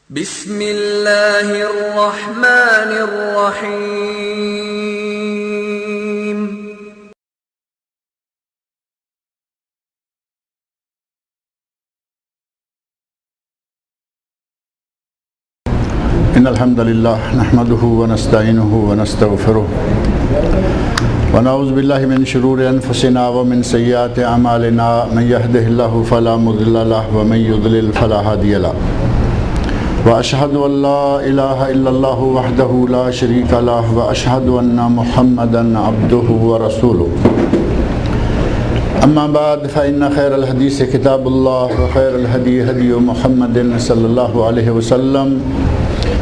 بسم اللہ الرحمن الرحیم۔ ان الحمد للہ نحمده ونستعینه ونستغفره ونعوذ باللہ من شرور انفسنا ومن سیئات اعمالنا من يهده الله فلا مضل له ومن يضلل فلا هادي له واشهد ان لا اله الا الله وحده لا شريك له واشهد ان محمدا عبده ورسوله اما بعد فان خير الحديث كتاب الله وخير الهدي هدي محمد صلى الله عليه وسلم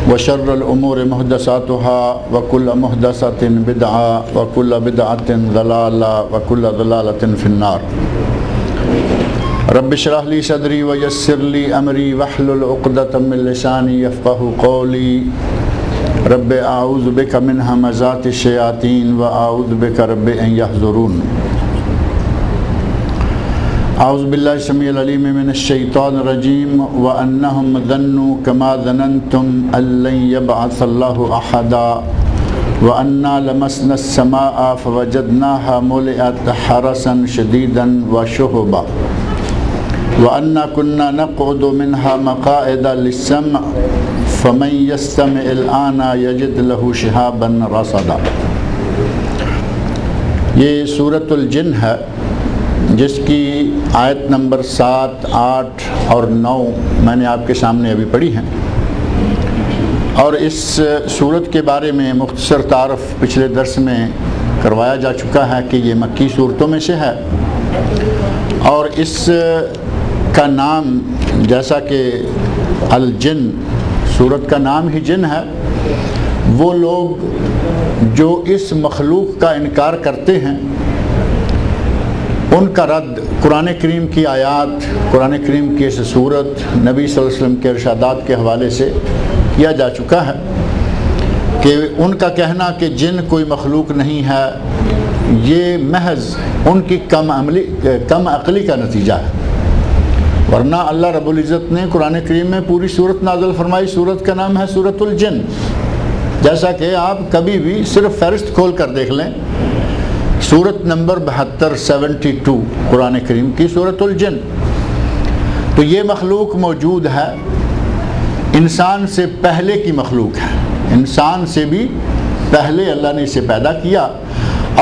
وشر الامور محدثاتها وكل محدثة بدعة وكل بدعة ضلالة وكل ضلالة في النار۔ رب اشرح لي صدري ويسر لي امري واحلل عقدة من لساني يفقهوا قولي رب اعوذ بك من همزات الشياطين واعوذ بك رب ان يحضرون۔ اعوذ باللہ السمیع العلیم من الشیطان الرجیم وانہم ظنوا کما ظننتم ان لن یبعث اللہ احدا وانا لمسنا السماء فوجدناها ملئت حرسا شدیدا وشہبا وانا كنا نقعد منها مقاعد للسمع فمن يستمع الآن يجد له شهابا رصدا۔ یہ سورۃ الجن ہے جس کی آیت نمبر 7، 8 اور 9 میں نے آپ کے سامنے ابھی پڑھی ہیں، اور اس سورت کے بارے میں مختصر تعارف پچھلے درس میں کروایا جا چکا ہے کہ یہ مکی صورتوں میں سے ہے، اور اس کا نام جیسا کہ الجن، سورت کا نام ہی جن ہے، وہ لوگ جو اس مخلوق کا انکار کرتے ہیں ان کا رد قرآن کریم کی آیات، قرآن کریم کی اس صورت، نبی صلی اللہ علیہ وسلم کے ارشادات کے حوالے سے کیا جا چکا ہے کہ ان کا کہنا کہ جن کوئی مخلوق نہیں ہے یہ محض ان کی کم عقلی کا نتیجہ ہے، ورنہ اللہ رب العزت نے قرآن کریم میں پوری صورت نازل فرمائی۔ صورت کا نام ہے سورۃ الجن، جیسا کہ آپ کبھی بھی صرف فہرست کھول کر دیکھ لیں، سورت نمبر 72 قرآن کریم کی سورۃ الجن۔ تو یہ مخلوق موجود ہے، انسان سے پہلے کی مخلوق ہے، انسان سے بھی پہلے اللہ نے اسے پیدا کیا،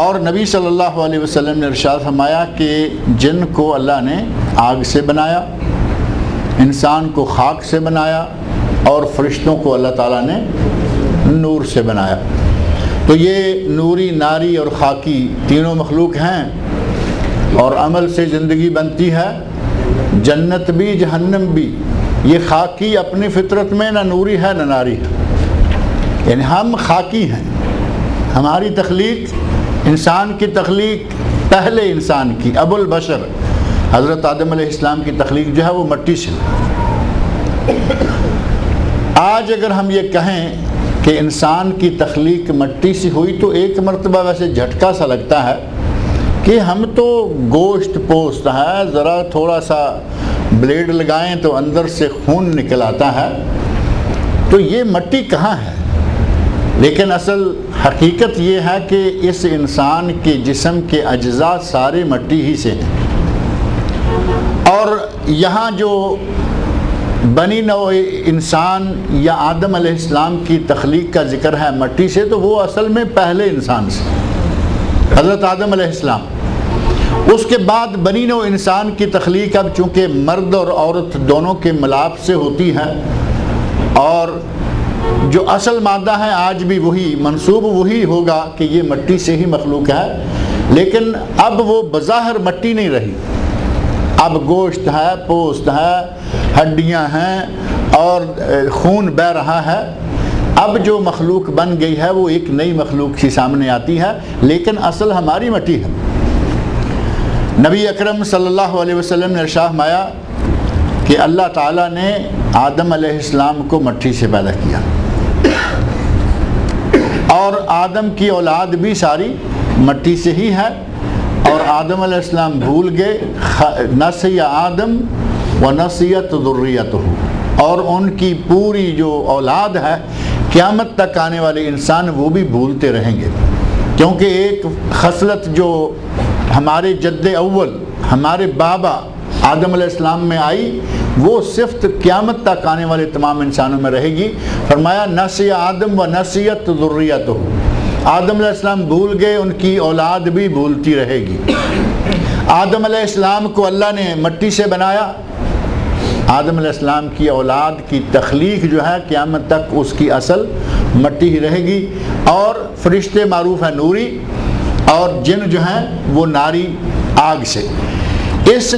اور نبی صلی اللہ علیہ وسلم نے ارشاد فرمایا کہ جن کو اللہ نے آگ سے بنایا، انسان کو خاک سے بنایا، اور فرشتوں کو اللہ تعالیٰ نے نور سے بنایا۔ تو یہ نوری، ناری اور خاکی تینوں مخلوق ہیں، اور عمل سے زندگی بنتی ہے، جنت بھی جہنم بھی۔ یہ خاکی اپنی فطرت میں نہ نوری ہے نہ ناری ہے، یعنی ہم خاکی ہیں۔ ہماری تخلیق، انسان کی تخلیق پہلے انسان کی، ابو البشر حضرت آدم علیہ السلام کی تخلیق جو ہے وہ مٹی سے۔ آج اگر ہم یہ کہیں کہ انسان کی تخلیق مٹی سے ہوئی تو ایک مرتبہ ویسے جھٹکا سا لگتا ہے کہ ہم تو گوشت پوست ہے، ذرا تھوڑا سا بلیڈ لگائیں تو اندر سے خون نکل آتا ہے، تو یہ مٹی کہاں ہے؟ لیکن اصل حقیقت یہ ہے کہ اس انسان کے جسم کے اجزاء سارے مٹی ہی سے ہیں، اور یہاں جو بنی نوع انسان یا آدم علیہ السلام کی تخلیق کا ذکر ہے مٹی سے، تو وہ اصل میں پہلے انسان سے، حضرت آدم علیہ السلام۔ اس کے بعد بنی نوع انسان کی تخلیق اب چونکہ مرد اور عورت دونوں کے ملاپ سے ہوتی ہے، اور جو اصل مادہ ہے آج بھی وہی منسوب وہی ہوگا کہ یہ مٹی سے ہی مخلوق ہے، لیکن اب وہ بظاہر مٹی نہیں رہی، اب گوشت ہے، پوست ہے، ہڈیاں ہیں، اور خون بہہ رہا ہے۔ اب جو مخلوق بن گئی ہے وہ ایک نئی مخلوق سی سامنے آتی ہے، لیکن اصل ہماری مٹی ہے۔ نبی اکرم صلی اللہ علیہ وسلم نے ارشاد فرمایا کہ اللہ تعالیٰ نے آدم علیہ السلام کو مٹی سے پیدا کیا، اور آدم کی اولاد بھی ساری مٹی سے ہی ہے، اور آدم علیہ السلام بھول گئے، نسی آدم ونسیت ذریتہ، اور ان کی پوری جو اولاد ہے قیامت تک آنے والے انسان وہ بھی بھولتے رہیں گے، کیونکہ ایک خصلت جو ہمارے جد اول ہمارے بابا آدم علیہ السلام میں آئی وہ صفت قیامت تک آنے والے تمام انسانوں میں رہے گی۔ فرمایا نسی آدم و نسیت ذریتہ، آدم علیہ السلام بھول گئے، ان کی اولاد بھی بھولتی رہے گی۔ آدم علیہ السلام کو اللہ نے مٹی سے بنایا، آدم علیہ السلام کی اولاد کی تخلیق جو ہے قیامت تک اس کی اصل مٹی ہی رہے گی، اور فرشتے معروف ہیں نوری، اور جن جو ہیں وہ ناری آگ سے۔ اس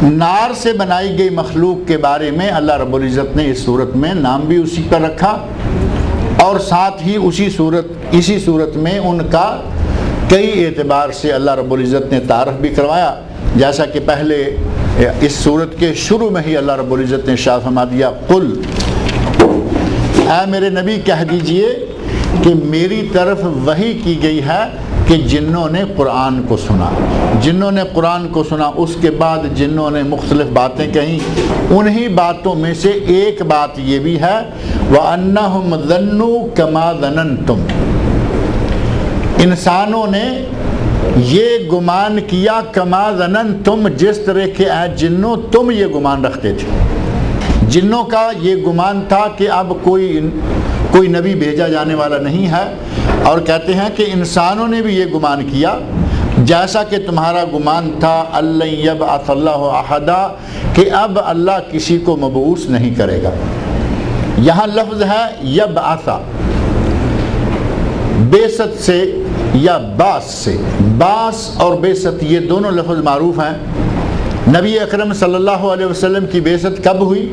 نار سے بنائی گئی مخلوق کے بارے میں اللہ رب العزت نے اس صورت میں نام بھی اسی پر رکھا، اور ساتھ ہی اسی صورت میں ان کا کئی اعتبار سے اللہ رب العزت نے تعارف بھی کروایا، جیسا کہ پہلے اس صورت کے شروع میں ہی اللہ رب العزت نے ارشاد فرما دیا، قل، اے میرے نبی کہہ دیجئے کہ میری طرف وحی کی گئی ہے کہ جنوں نے قرآن کو سنا، جنوں نے قرآن کو سنا، اس کے بعد جنوں نے مختلف باتیں کہیں، انہی باتوں میں سے ایک بات یہ بھی ہے وَأَنَّهُمْ ظَنُّوا كَمَا ظَنَنْتُمْ، انسانوں نے یہ گمان کیا کما ظننتم، جس طرح کہ اے جنوں تم یہ گمان رکھتے تھے۔ جنوں کا یہ گمان تھا کہ اب کوئی نبی بھیجا جانے والا نہیں ہے، اور کہتے ہیں کہ انسانوں نے بھی یہ گمان کیا جیسا کہ تمہارا گمان تھا اللہ یبعث اللہ احدا، کہ اب اللہ کسی کو مبعوث نہیں کرے گا۔ یہاں لفظ ہے یبعث، بعثت سے یا باس سے، باس اور بعثت یہ دونوں لفظ معروف ہیں۔ نبی اکرم صلی اللہ علیہ وسلم کی بعثت کب ہوئی؟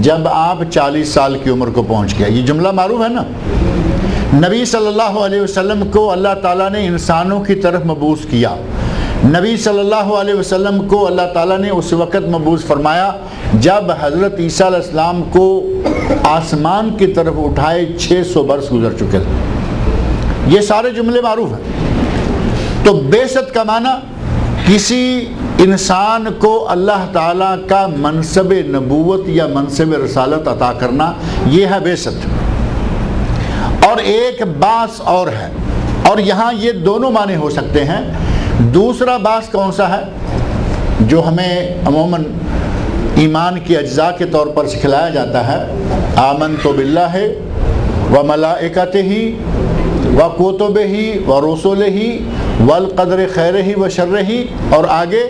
جب آپ 40 سال کی عمر کو پہنچ گئے، یہ جملہ معروف ہے نا۔ نبی صلی اللہ علیہ وسلم کو اللہ تعالیٰ نے انسانوں کی طرف مبعوث کیا، نبی صلی اللہ علیہ وسلم کو اللہ تعالیٰ نے اس وقت مبعوث فرمایا جب حضرت عیسیٰ علیہ السلام کو آسمان کی طرف اٹھائے 600 برس گزر چکے تھے۔ یہ سارے جملے معروف ہیں۔ تو بعثت کا معنی کسی انسان کو اللہ تعالیٰ کا منصب نبوت یا منصب رسالت عطا کرنا، یہ ہے بعثت۔ اور ایک باس اور ہے، اور یہاں یہ دونوں معنی ہو سکتے ہیں۔ دوسرا باس کون سا ہے جو ہمیں عموماً ایمان کی اجزاء کے طور پر سکھلایا جاتا ہے؟ آمنت باللہ وملائکتہ وکتبہ ورسلہ والقدر خیرہ وشرہ، اور آگے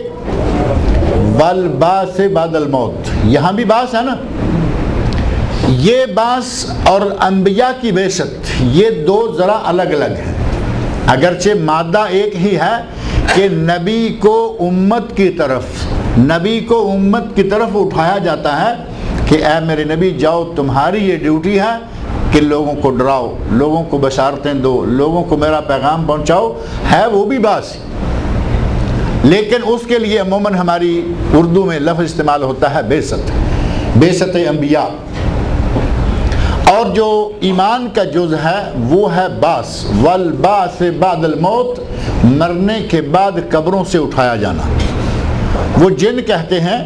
والبعث بعد الموت، یہاں بھی باس ہے نا۔ یہ باس اور انبیاء کی بعثت یہ دو ذرا الگ الگ ہیں، اگرچہ مادہ ایک ہی ہے کہ نبی کو امت کی طرف اٹھایا جاتا ہے کہ اے میرے نبی جاؤ، تمہاری یہ ڈیوٹی ہے کہ لوگوں کو ڈراؤ، لوگوں کو بشارتیں دو، لوگوں کو میرا پیغام پہنچاؤ، ہے وہ بھی باس۔ لیکن اس کے لیے عموماً ہماری اردو میں لفظ استعمال ہوتا ہے بعثت، بعثت انبیاء۔ اور جو ایمان کا جز ہے وہ ہے باس، والبعث بعد الموت، مرنے کے بعد قبروں سے اٹھایا جانا۔ وہ جن کہتے ہیں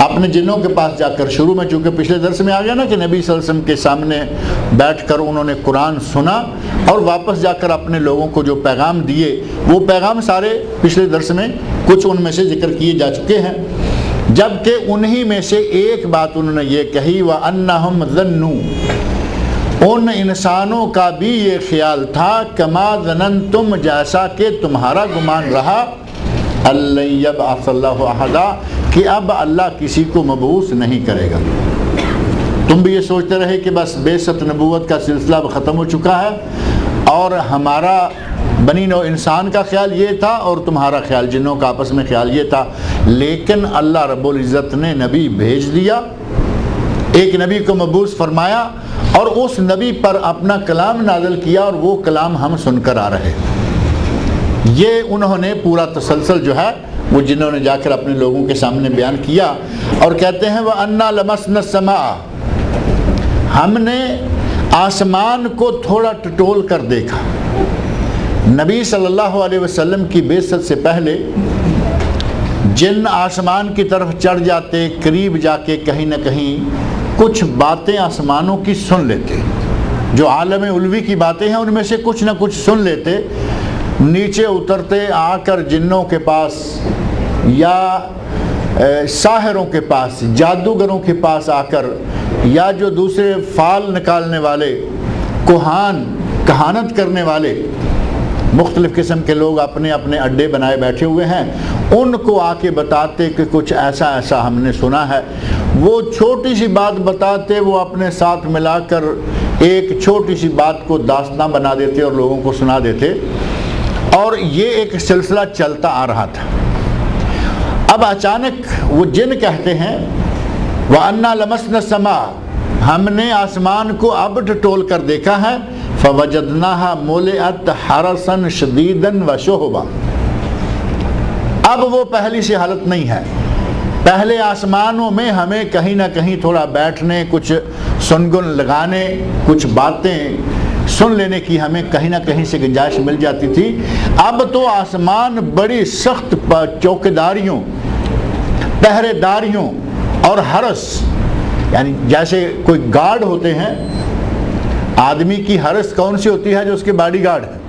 اپنے جنوں کے پاس جا کر، شروع میں چونکہ پچھلے درس میں آ گیا نا کہ نبی صلی اللہ علیہ وسلم کے سامنے بیٹھ کر انہوں نے قرآن سنا اور واپس جا کر اپنے لوگوں کو جو پیغام دیے، وہ پیغام سارے پچھلے درس میں کچھ ان میں سے ذکر کیے جا چکے ہیں۔ جبکہ انہی میں سے ایک بات انہوں نے یہ کہی وَأَنَّهُمْ ظَنُّوا، ان انسانوں کا بھی یہ خیال تھا کما ظننتم، جیسا کہ تمہارا گمان رہا، اللہ یبعث اللہ احدا، کہ اب اللہ کسی کو مبعوث نہیں کرے گا۔ تم بھی یہ سوچتے رہے کہ بس بعثت نبوت کا سلسلہ اب ختم ہو چکا ہے، اور ہمارا بنی نوع انسان کا خیال یہ تھا اور تمہارا خیال جنوں کا آپس میں خیال یہ تھا۔ لیکن اللہ رب العزت نے نبی بھیج دیا، ایک نبی کو مبعوث فرمایا، اور اس نبی پر اپنا کلام نازل کیا، اور وہ کلام ہم سن کر آ رہے۔ یہ انہوں نے پورا تسلسل جو ہے وہ جنہوں نے جا کر اپنے لوگوں کے سامنے بیان کیا، اور کہتے ہیں وَأَنَّا لَمَسْنَا السَّمَاءَ، ہم نے آسمان کو تھوڑا ٹٹول کر دیکھا۔ نبی صلی اللہ علیہ وسلم کی بعثت سے پہلے جن آسمان کی طرف چڑھ جاتے، قریب جا کے کہیں نہ کہیں کچھ باتیں آسمانوں کی سن لیتے، جو عالم علوی کی باتیں ہیں ان میں سے کچھ نہ کچھ سن لیتے، نیچے اترتے آ کر جنوں کے پاس یا ساحروں کے پاس، جادوگروں کے پاس آ کر، یا جو دوسرے فال نکالنے والے، کوہان، کہانت کرنے والے، مختلف قسم کے لوگ اپنے اپنے اڈے بنائے بیٹھے ہوئے ہیں، ان کو آ کے بتاتے کہ کچھ ایسا ایسا ہم نے سنا ہے۔ وہ چھوٹی سی بات بتاتے، وہ اپنے ساتھ ملا کر ایک چھوٹی سی بات کو داستان بنا دیتے اور لوگوں کو سنا دیتے، اور یہ ایک سلسلہ چلتا آ رہا تھا۔ اب اچانک وہ جن کہتے ہیں وَأَنَّا لَمَسْنَا السَّمَاءَ، ہم نے آسمان کو اب ٹٹول کر دیکھا ہے، فَوَجَدْنَاهَا مُلِئَتْ حَرَسًا شَدِيدًا وَشُهُبًا، اب وہ پہلی سی حالت نہیں ہے۔ پہلے آسمانوں میں ہمیں کہیں نہ کہیں تھوڑا بیٹھنے، کچھ سنگن لگانے، کچھ باتیں سن لینے کی ہمیں کہیں نہ کہیں سے گنجائش مل جاتی تھی، اب تو آسمان بڑی سخت چوکیداریوں، پہرے داریوں اور حرس، یعنی جیسے کوئی گارڈ ہوتے ہیں، آدمی کی حرس کون سی ہوتی ہے؟ جو اس کے باڈی گارڈ ہے۔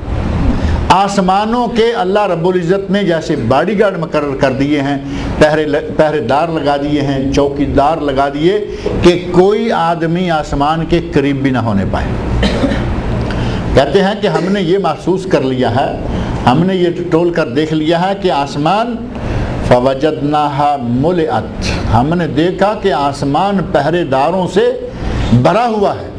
آسمانوں کے اللہ رب العزت نے جیسے باڈی گارڈ مقرر کر دیے ہیں، پہرے دار لگا دیے ہیں، چوکیدار لگا دیے کہ کوئی آدمی آسمان کے قریب بھی نہ ہونے پائے۔ کہتے ہیں کہ ہم نے یہ محسوس کر لیا ہے، ہم نے یہ ٹول کر دیکھ لیا ہے کہ آسمان فَوَجَدْنَاهَا مُلِئَتْ، ہم نے دیکھا کہ آسمان پہرے داروں سے بھرا ہوا ہے،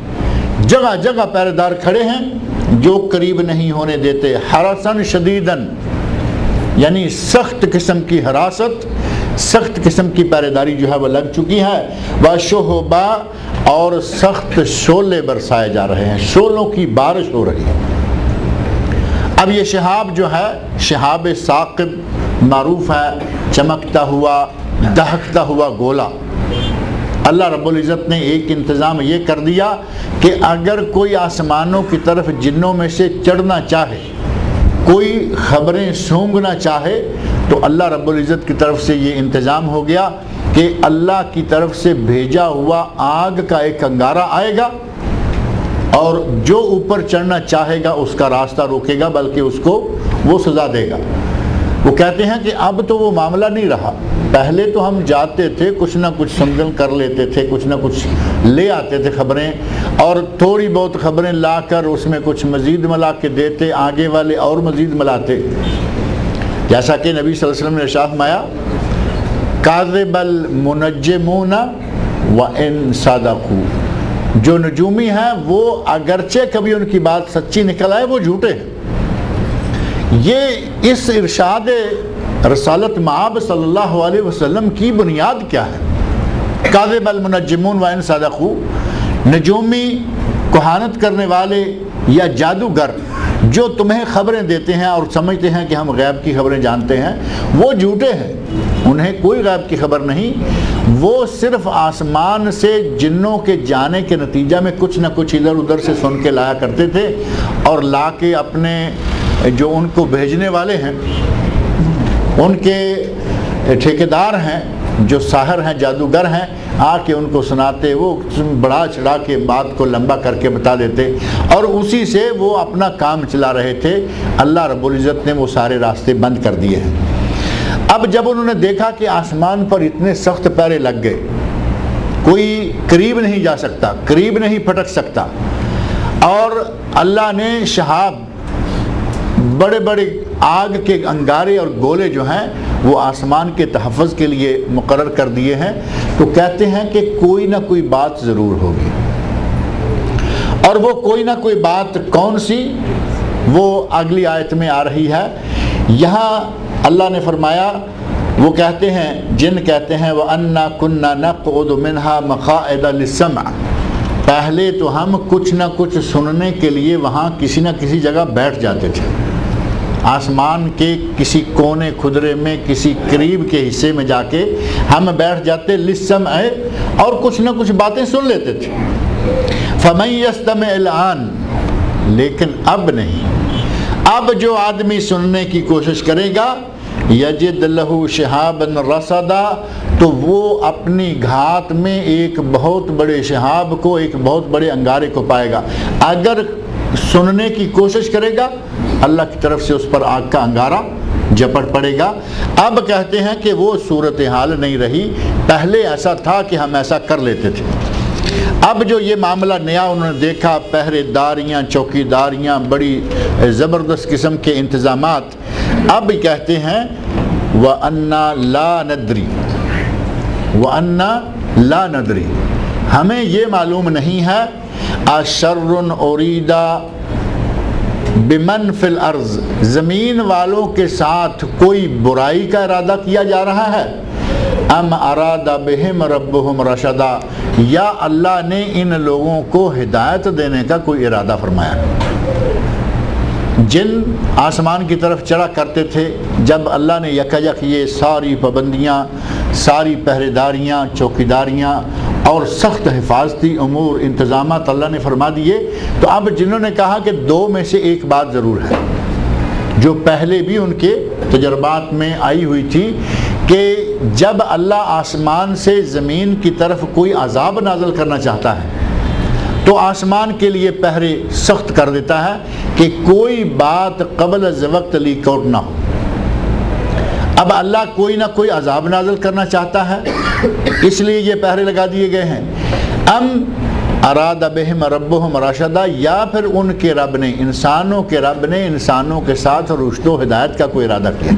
جگہ جگہ پہرے دار کھڑے ہیں جو قریب نہیں ہونے دیتے، حرسن شدیدن، یعنی سخت قسم کی حراست، سخت قسم کی پہرے داری جو ہے وہ لگ چکی ہے، وَشُهُبًا، اور سخت شعلے برسائے جا رہے ہیں، شعلوں کی بارش ہو رہی ہے۔ اب یہ شہاب جو ہے، شہاب ثاقب معروف ہے، چمکتا ہوا، دہکتا ہوا گولا۔ اللہ رب العزت نے ایک انتظام یہ کر دیا کہ اگر کوئی آسمانوں کی طرف جنوں میں سے چڑھنا چاہے، کوئی خبریں سونگنا چاہے، تو اللہ رب العزت کی طرف سے یہ انتظام ہو گیا کہ اللہ کی طرف سے بھیجا ہوا آگ کا ایک انگارہ آئے گا، اور جو اوپر چڑھنا چاہے گا اس کا راستہ روکے گا، بلکہ اس کو وہ سزا دے گا۔ وہ کہتے ہیں کہ اب تو وہ معاملہ نہیں رہا، پہلے تو ہم جاتے تھے، کچھ نہ کچھ سنگل کر لیتے تھے، کچھ نہ کچھ لے آتے تھے خبریں، اور تھوڑی بہت خبریں لا کر اس میں کچھ مزید ملا کے دیتے، آگے والے اور مزید ملاتے، جیسا کہ نبی صلی اللہ علیہ وسلم نے ارشاد فرمایا کاذب المنجمون وان صدقوا، جو نجومی ہیں وہ اگرچہ کبھی ان کی بات سچی نکل آئے وہ جھوٹے ہیں۔ یہ اس ارشاد رسالت مآب صلی اللہ علیہ وسلم کی بنیاد کیا ہے؟ کاذب المنجمون وان صدقوا، نجومی، کہانت کرنے والے یا جادوگر جو تمہیں خبریں دیتے ہیں اور سمجھتے ہیں کہ ہم غیب کی خبریں جانتے ہیں، وہ جھوٹے ہیں، انہیں کوئی غیب کی خبر نہیں، وہ صرف آسمان سے جنوں کے جانے کے نتیجہ میں کچھ نہ کچھ ادھر ادھر سے سن کے لایا کرتے تھے، اور لا کے اپنے جو ان کو بھیجنے والے ہیں، ان کے ٹھیکیدار ہیں، جو ساحر ہیں، جادوگر ہیں، آ کے ان کو سناتے، وہ بڑھا چڑھا کے بات کو لمبا کر کے بتا دیتے، اور اسی سے وہ اپنا کام چلا رہے تھے۔ اللہ رب العزت نے وہ سارے راستے بند کر دیے ہیں۔ اب جب انہوں نے دیکھا کہ آسمان پر اتنے سخت پہرے لگ گئے، کوئی قریب نہیں جا سکتا، قریب نہیں پھٹک سکتا، اور اللہ نے شہاب، بڑے بڑے آگ کے انگارے اور گولے جو ہیں وہ آسمان کے تحفظ کے لیے مقرر کر دیے ہیں، تو کہتے ہیں کہ کوئی نہ کوئی بات ضرور ہوگی، اور وہ کوئی نہ کوئی بات کون سی، وہ اگلی آیت میں آ رہی ہے۔ یہاں اللہ نے فرمایا، وہ کہتے ہیں، جن کہتے ہیں وَأَنَّا كُنَّا نَقْعُدُ مِنْهَا مَقَاعِدَ لِلسَّمْعِ، پہلے تو ہم کچھ نہ کچھ سننے کے لیے وہاں کسی نہ کسی جگہ بیٹھ جاتے تھے، آسمان کے کسی کونے خدرے میں، کسی قریب کے حصے میں جا کے ہم بیٹھ جاتے، لِلسَّمْعِ، اور کچھ نہ کچھ باتیں سن لیتے تھے۔ فَمَن يَسْتَمِعِ الْآنَ، لیکن اب نہیں، اب جو آدمی سننے کی کوشش کرے گا، یجد لہ شہابا رصدا، تو وہ اپنی گھات میں ایک بہت بڑے شہاب کو، ایک بہت بڑے انگارے کو پائے گا۔ اگر سننے کی کوشش کرے گا اللہ کی طرف سے اس پر آگ کا انگارہ جپٹ پڑے گا۔ اب کہتے ہیں کہ وہ صورتحال نہیں رہی، پہلے ایسا تھا کہ ہم ایسا کر لیتے تھے۔ اب جو یہ معاملہ نیا انہوں نے دیکھا، پہرے داریاں، چوکی داریاں، بڑی زبردست قسم کے انتظامات، اب کہتے ہیں وَأَنَّا لَا نَدْرِي وَأَنَّا لَا نَدْرِي، ہمیں یہ معلوم نہیں ہے أَشَرٌ أُرِيدَ بِمَنْ فِي الْأَرْضِ، زمین والوں کے ساتھ کوئی برائی کا ارادہ کیا جا رہا ہے، ام اراد بہم ربہم رشدا، یا اللہ نے ان لوگوں کو ہدایت دینے کا کوئی ارادہ فرمایا۔ جن آسمان کی طرف چڑھا کرتے تھے، جب اللہ نے یکایک یہ ساری پابندیاں، ساری پہرے داریاں، چوکیداریاں اور سخت حفاظتی امور انتظامات اللہ نے فرما دیے، تو اب جنہوں نے کہا کہ دو میں سے ایک بات ضرور ہے جو پہلے بھی ان کے تجربات میں آئی ہوئی تھی، کہ جب اللہ آسمان سے زمین کی طرف کوئی عذاب نازل کرنا چاہتا ہے تو آسمان کے لیے پہرے سخت کر دیتا ہے کہ کوئی بات قبل از وقت لیک آؤٹ نہ ہو۔ اب اللہ کوئی نہ کوئی عذاب نازل کرنا چاہتا ہے، اس لیے یہ پہرے لگا دیے گئے ہیں۔ ام اراد بہم ربہم رشدا، یا پھر ان کے رب نے، انسانوں کے رب نے انسانوں کے ساتھ رشد و ہدایت کا کوئی ارادہ کیا،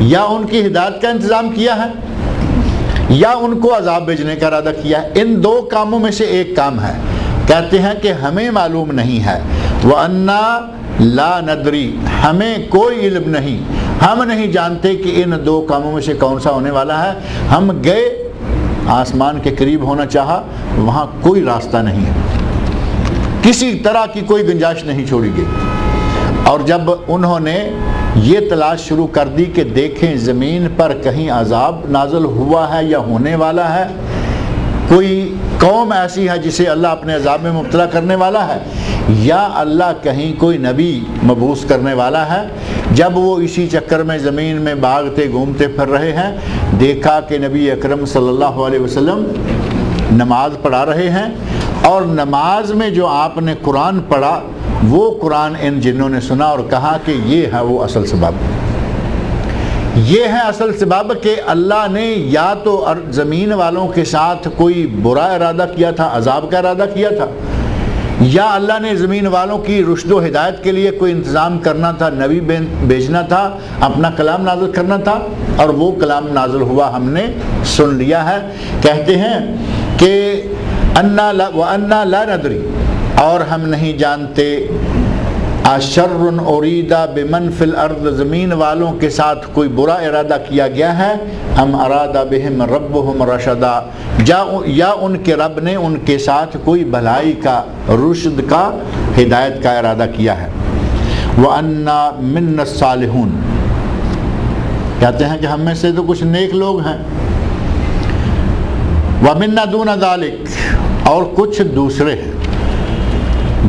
یا ان کی ہدایت کا انتظام کیا ہے، یا ان کو عذاب بھیجنے کا ارادہ کیا ہے۔ ان دو کاموں میں سے ایک کام ہے، کہتے ہیں کہ ہمیں معلوم نہیں ہے، وَأَنَّا لَا نَدْرِي، ہمیں کوئی علم نہیں، ہم نہیں جانتے کہ ان دو کاموں میں سے کون سا ہونے والا ہے۔ ہم گئے، آسمان کے قریب ہونا چاہا، وہاں کوئی راستہ نہیں ہے، کسی طرح کی کوئی گنجائش نہیں چھوڑی گئی۔ اور جب انہوں نے یہ تلاش شروع کر دی کہ دیکھیں زمین پر کہیں عذاب نازل ہوا ہے یا ہونے والا ہے، کوئی قوم ایسی ہے جسے اللہ اپنے عذاب میں مبتلا کرنے والا ہے، یا اللہ کہیں کوئی نبی مبعوث کرنے والا ہے، جب وہ اسی چکر میں زمین میں بھاگتے گھومتے پھر رہے ہیں، دیکھا کہ نبی اکرم صلی اللہ علیہ وسلم نماز پڑھا رہے ہیں، اور نماز میں جو آپ نے قرآن پڑھا وہ قرآن ان جنوں نے سنا اور کہا کہ یہ ہے وہ اصل سبب، یہ ہے اصل سبب کہ اللہ نے یا تو زمین والوں کے ساتھ کوئی برا ارادہ کیا تھا، عذاب کا ارادہ کیا تھا، یا اللہ نے زمین والوں کی رشد و ہدایت کے لیے کوئی انتظام کرنا تھا، نبی بھیجنا تھا، اپنا کلام نازل کرنا تھا، اور وہ کلام نازل ہوا، ہم نے سن لیا ہے۔ کہتے ہیں کہ وَأَنَّا لَا نَدْرِي، اور ہم نہیں جانتے، اشر ارید بمن فی الارض، زمین والوں کے ساتھ کوئی برا ارادہ کیا گیا ہے، ام اراد بہم ربہم رشدا، یا ان کے رب نے ان کے ساتھ کوئی بھلائی کا، رشد کا، ہدایت کا ارادہ کیا ہے۔ وَأَنَّا مِنَّا الصَّالِحُونَ، کہتے ہیں کہ ہم میں سے تو کچھ نیک لوگ ہیں، وَمِنَّا دُونَ ذَلِكَ، اور کچھ دوسرے ہیں،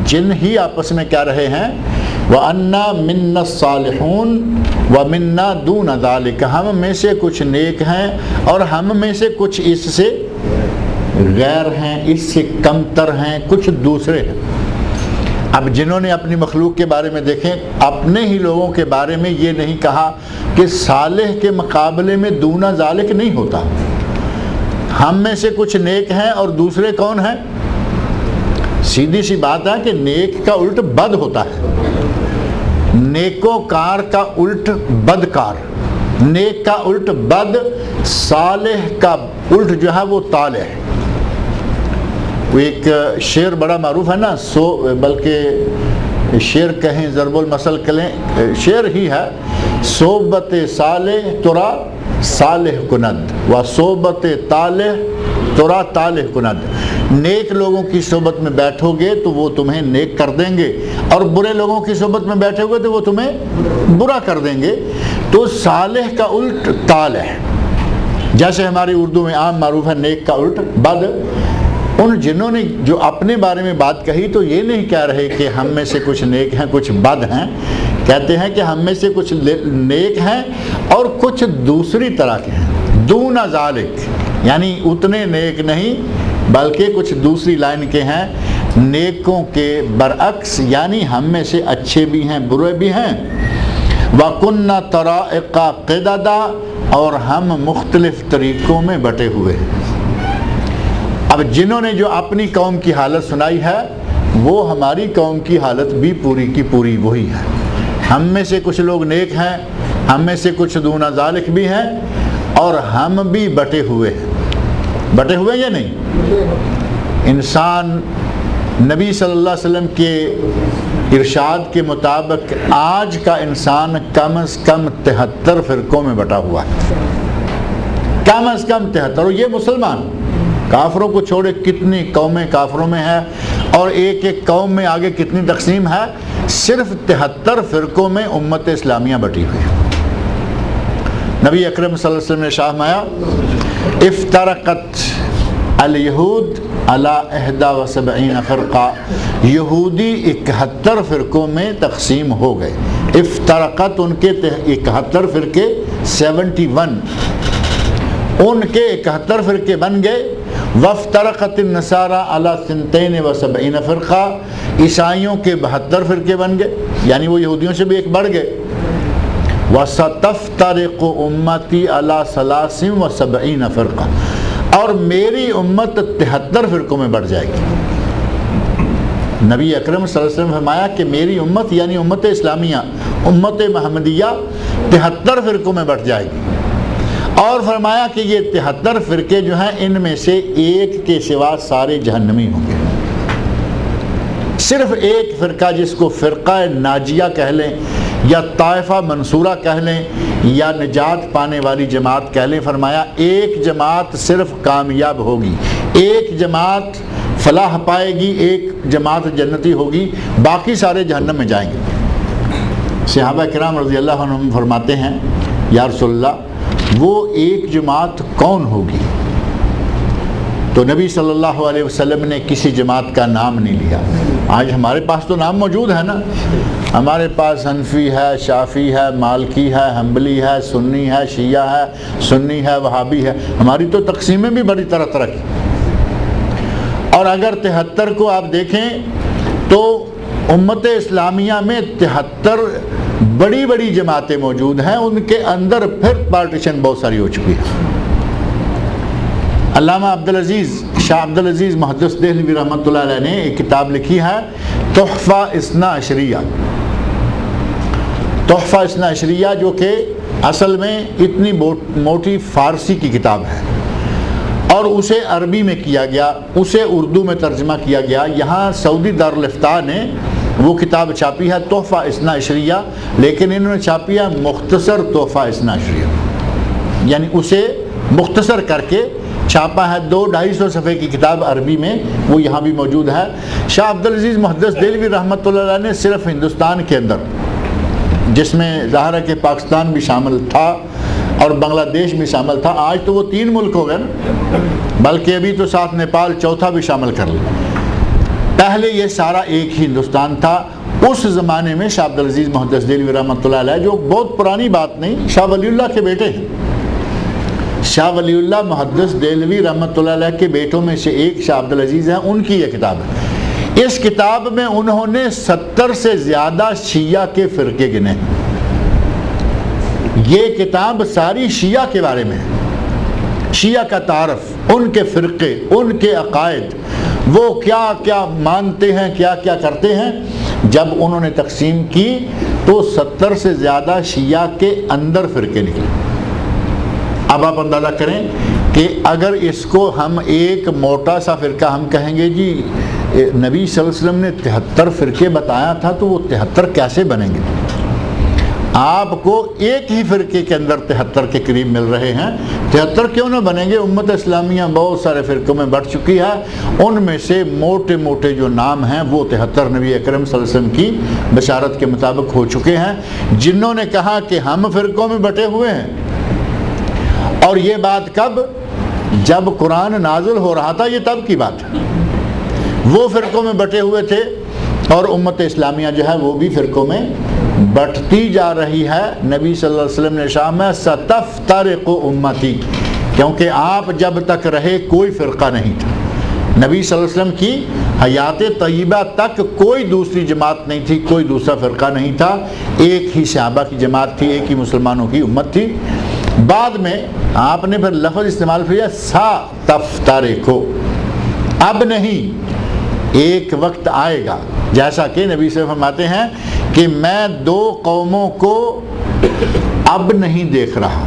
جن ہی آپس میں کیا رہے ہیں، وَأَنَّا مِنَّا الصَّالِحُونَ وَمِنَّا دُونَ ذَلِكَ، ہم میں سے کچھ نیک ہیں اور ہم میں سے کچھ اس سے غیر ہیں، اس سے کمتر ہیں، کچھ دوسرے ہیں۔ اب جنہوں نے اپنی مخلوق کے بارے میں دیکھیں، اپنے ہی لوگوں کے بارے میں یہ نہیں کہا کہ صالح کے مقابلے میں دون ذالک نہیں ہوتا، ہم میں سے کچھ نیک ہیں اور دوسرے کون ہیں؟ سیدھی سی بات ہے کہ نیک کا الٹ بد ہوتا ہے، نیکو کار کا الٹ بدکار، نیک کا الٹ بد، صالح کا الٹ جو ہے وہ طالح۔ وہ ایک شعر بڑا معروف ہے نا، بلکہ شعر کہیں ضرب المثل کہیں، شعر ہی ہے، صحبت صالح ترا صالح کند و صحبت طالح ترا طالح کند، نیک لوگوں کی صحبت میں بیٹھو گے تو وہ تمہیں نیک کر دیں گے، اور برے لوگوں کی صحبت میں بیٹھو گے تو وہ تمہیں برا کر دیں گے۔ تو صالح کا الٹ طالح، جیسے ہماری اردو میں عام معروف ہے نیک کا الٹ بد۔ ان جنہوں نے جو اپنے بارے میں بات کہی تو یہ نہیں کہہ رہے کہ ہم میں سے کچھ نیک ہیں کچھ بد ہیں، کہتے ہیں کہ ہم میں سے کچھ نیک ہیں اور کچھ دوسری طرح کے ہیں، دون ذالک یعنی اتنے نیک نہیں بلکہ کچھ دوسری لائن کے ہیں نیکوں کے برعکس، یعنی ہم میں سے اچھے بھی ہیں برے بھی ہیں۔ وَكُنَّا طَرَائِقَ قِدَدًا اور ہم مختلف طریقوں میں بٹے ہوئے ہیں۔ اب جنہوں نے جو اپنی قوم کی حالت سنائی ہے وہ ہماری قوم کی حالت بھی پوری کی پوری وہی ہے۔ ہم میں سے کچھ لوگ نیک ہیں، ہم میں سے کچھ دون ذالک بھی ہیں، اور ہم بھی بٹے ہوئے ہیں۔ بٹے ہوئے یا نہیں؟ انسان نبی صلی اللہ علیہ وسلم کے ارشاد کے مطابق آج کا انسان کم از کم 73 فرقوں میں بٹا ہوا ہے، کم از کم 73۔ اور یہ مسلمان، کافروں کو چھوڑے کتنی قومیں کافروں میں ہیں، اور ایک ایک قوم میں آگے کتنی تقسیم ہے، صرف 73 فرقوں میں امت اسلامیہ بٹی ہوئی ہے۔ نبی اکرم صلی اللہ علیہ وسلم نے فرمایا افترقت الیہود علی 71 فرقہ، یہودی 71 فرقوں میں تقسیم ہو گئے۔ افترقت ان کے 71 فرقے 71، ان کے 71 فرقے بن گئے۔ وَافْتَرَقَتِ النَّصَارَىٰ عَلَىٰ 72 فرقہ، عیسائیوں کے 72 فرقے بن گئے، یعنی وہ یہودیوں سے بھی ایک بڑھ گئے۔ وَسَتَفْتَرِقُ أُمَّتِي عَلَىٰ 73 فرقہ، اور میری امت 73 فرقوں میں بڑھ جائے گی۔ نبی اکرم صلی اللہ علیہ وسلم فرمایا کہ میری امت یعنی امت اسلامیہ، امت محمدیہ 73 فرقوں میں بڑھ جائے گی، اور فرمایا کہ یہ 73 فرقے جو ہیں ان میں سے ایک کے سوا سارے جہنمی ہوں گے۔ صرف ایک فرقہ جس کو فرقہ ناجیہ کہہ لیں یا طائفہ منصورہ کہہ لیں یا نجات پانے والی جماعت کہہ لیں، فرمایا ایک جماعت صرف کامیاب ہوگی، ایک جماعت فلاح پائے گی، ایک جماعت جنتی ہوگی، باقی سارے جہنم میں جائیں گے۔ صحابہ کرام رضی اللہ عنہم فرماتے ہیں یا رسول اللہ وہ ایک جماعت کون ہوگی؟ تو نبی صلی اللہ علیہ وسلم نے کسی جماعت کا نام نہیں لیا۔ آج ہمارے پاس تو نام موجود ہے نا، ہمارے پاس حنفی ہے، شافعی ہے، مالکی ہے، حنبلی ہے، سنی ہے، شیعہ ہے، سنی ہے، وہابی ہے، ہماری تو تقسیمیں بھی بڑی طرح طرح کی۔ اور اگر 73 کو آپ دیکھیں تو امت اسلامیہ میں 73 بڑی بڑی جماعتیں موجود ہیں، ان کے اندر پھر پارٹیشن بہت ساری ہو چکی ہے۔ علامہ شاہ عبدالعزیز محدث دہلوی رحمۃ اللہ علیہ نے ایک کتاب لکھی ہے تحفہ اثنا عشریہ۔ تحفہ اثنا عشریہ جو کہ اصل میں اتنی موٹی فارسی کی کتاب ہے، اور اسے عربی میں کیا گیا، اسے اردو میں ترجمہ کیا گیا۔ یہاں سعودی دارالفتاح نے وہ کتاب چھاپی ہے تحفہ اثنا عشریہ، لیکن انہوں نے چھاپی ہے مختصر تحفہ اثنا عشریہ، یعنی اسے مختصر کر کے چھاپا ہے۔ 200-250 صفحے کی کتاب عربی میں، وہ یہاں بھی موجود ہے۔ شاہ عبدالعزیز محدث دہلوی رحمۃ اللہ علیہ نے صرف ہندوستان کے اندر، جس میں ظاہر ہے کہ پاکستان بھی شامل تھا اور بنگلہ دیش بھی شامل تھا، آج تو وہ 3 ملک ہو گئے نا، بلکہ ابھی تو ساتھ نیپال چوتھا بھی شامل کر لیا۔ پہلے یہ سارا ایک ہی ہندوستان تھا۔ اس زمانے میں شاہ عبدالعزیز محدث دہلوی رحمۃ اللہ علیہ، جو بہت پرانی بات نہیں، شاہ ولی اللہ کے بیٹے ہیں، شاہ ولی اللہ محدث دہلوی رحمۃ اللہ علیہ کے بیٹوں میں سے ایک شاہ عبدالعزیز ہیں، ان کی یہ کتاب ہے۔ اس کتاب میں انہوں نے 70 سے زیادہ شیعہ کے فرقے گنے ہیں۔ یہ کتاب ساری شیعہ کے بارے میں ہے، شیعہ کا تعارف، ان کے فرقے، ان کے عقائد، وہ کیا کیا مانتے ہیں، کیا کیا کرتے ہیں۔ جب انہوں نے تقسیم کی تو 70 سے زیادہ شیعہ کے اندر فرقے نکلے۔ اب آپ اندازہ کریں کہ اگر اس کو ہم ایک موٹا سا فرقہ ہم کہیں گے جی نبی صلی اللہ علیہ وسلم نے 73 فرقے بتایا تھا، تو وہ 73 کیسے بنیں گے؟ آپ کو ایک ہی فرقے کے اندر 73 کے قریب مل رہے ہیں، 73 کیوں نہ بنیں گے؟ امت اسلامیہ بہت سارے فرقوں میں بڑھ چکی ہے، ان میں سے موٹے موٹے جو نام ہیں وہ 73 نبی اکرم صلی اللہ علیہ وسلم کی بشارت کے مطابق ہو چکے ہیں۔ جنہوں نے کہا کہ ہم فرقوں میں بٹے ہوئے ہیں، اور یہ بات کب؟ جب قرآن نازل ہو رہا تھا، یہ تب کی بات ہے۔ وہ فرقوں میں بٹے ہوئے تھے، اور امت اسلامیہ جو ہے وہ بھی فرقوں میں بٹتی جا رہی ہے۔ نبی صلی اللہ علیہ وسلم نے ارشاد میں ستفترق امتی، کیونکہ آپ جب تک رہے کوئی فرقہ نہیں تھا، نبی صلی اللہ علیہ وسلم کی حیات طیبہ تک کوئی دوسری جماعت نہیں تھی، کوئی دوسرا فرقہ نہیں تھا، ایک ہی صحابہ کی جماعت تھی، ایک ہی مسلمانوں کی امت تھی۔ بعد میں آپ نے پھر لفظ استعمال کیا سا تفترقو، اب نہیں، ایک وقت آئے گا، جیسا کہ نبی صلی اللہ علیہ وسلم فرماتے ہیں کہ میں دو قوموں کو اب نہیں دیکھ رہا،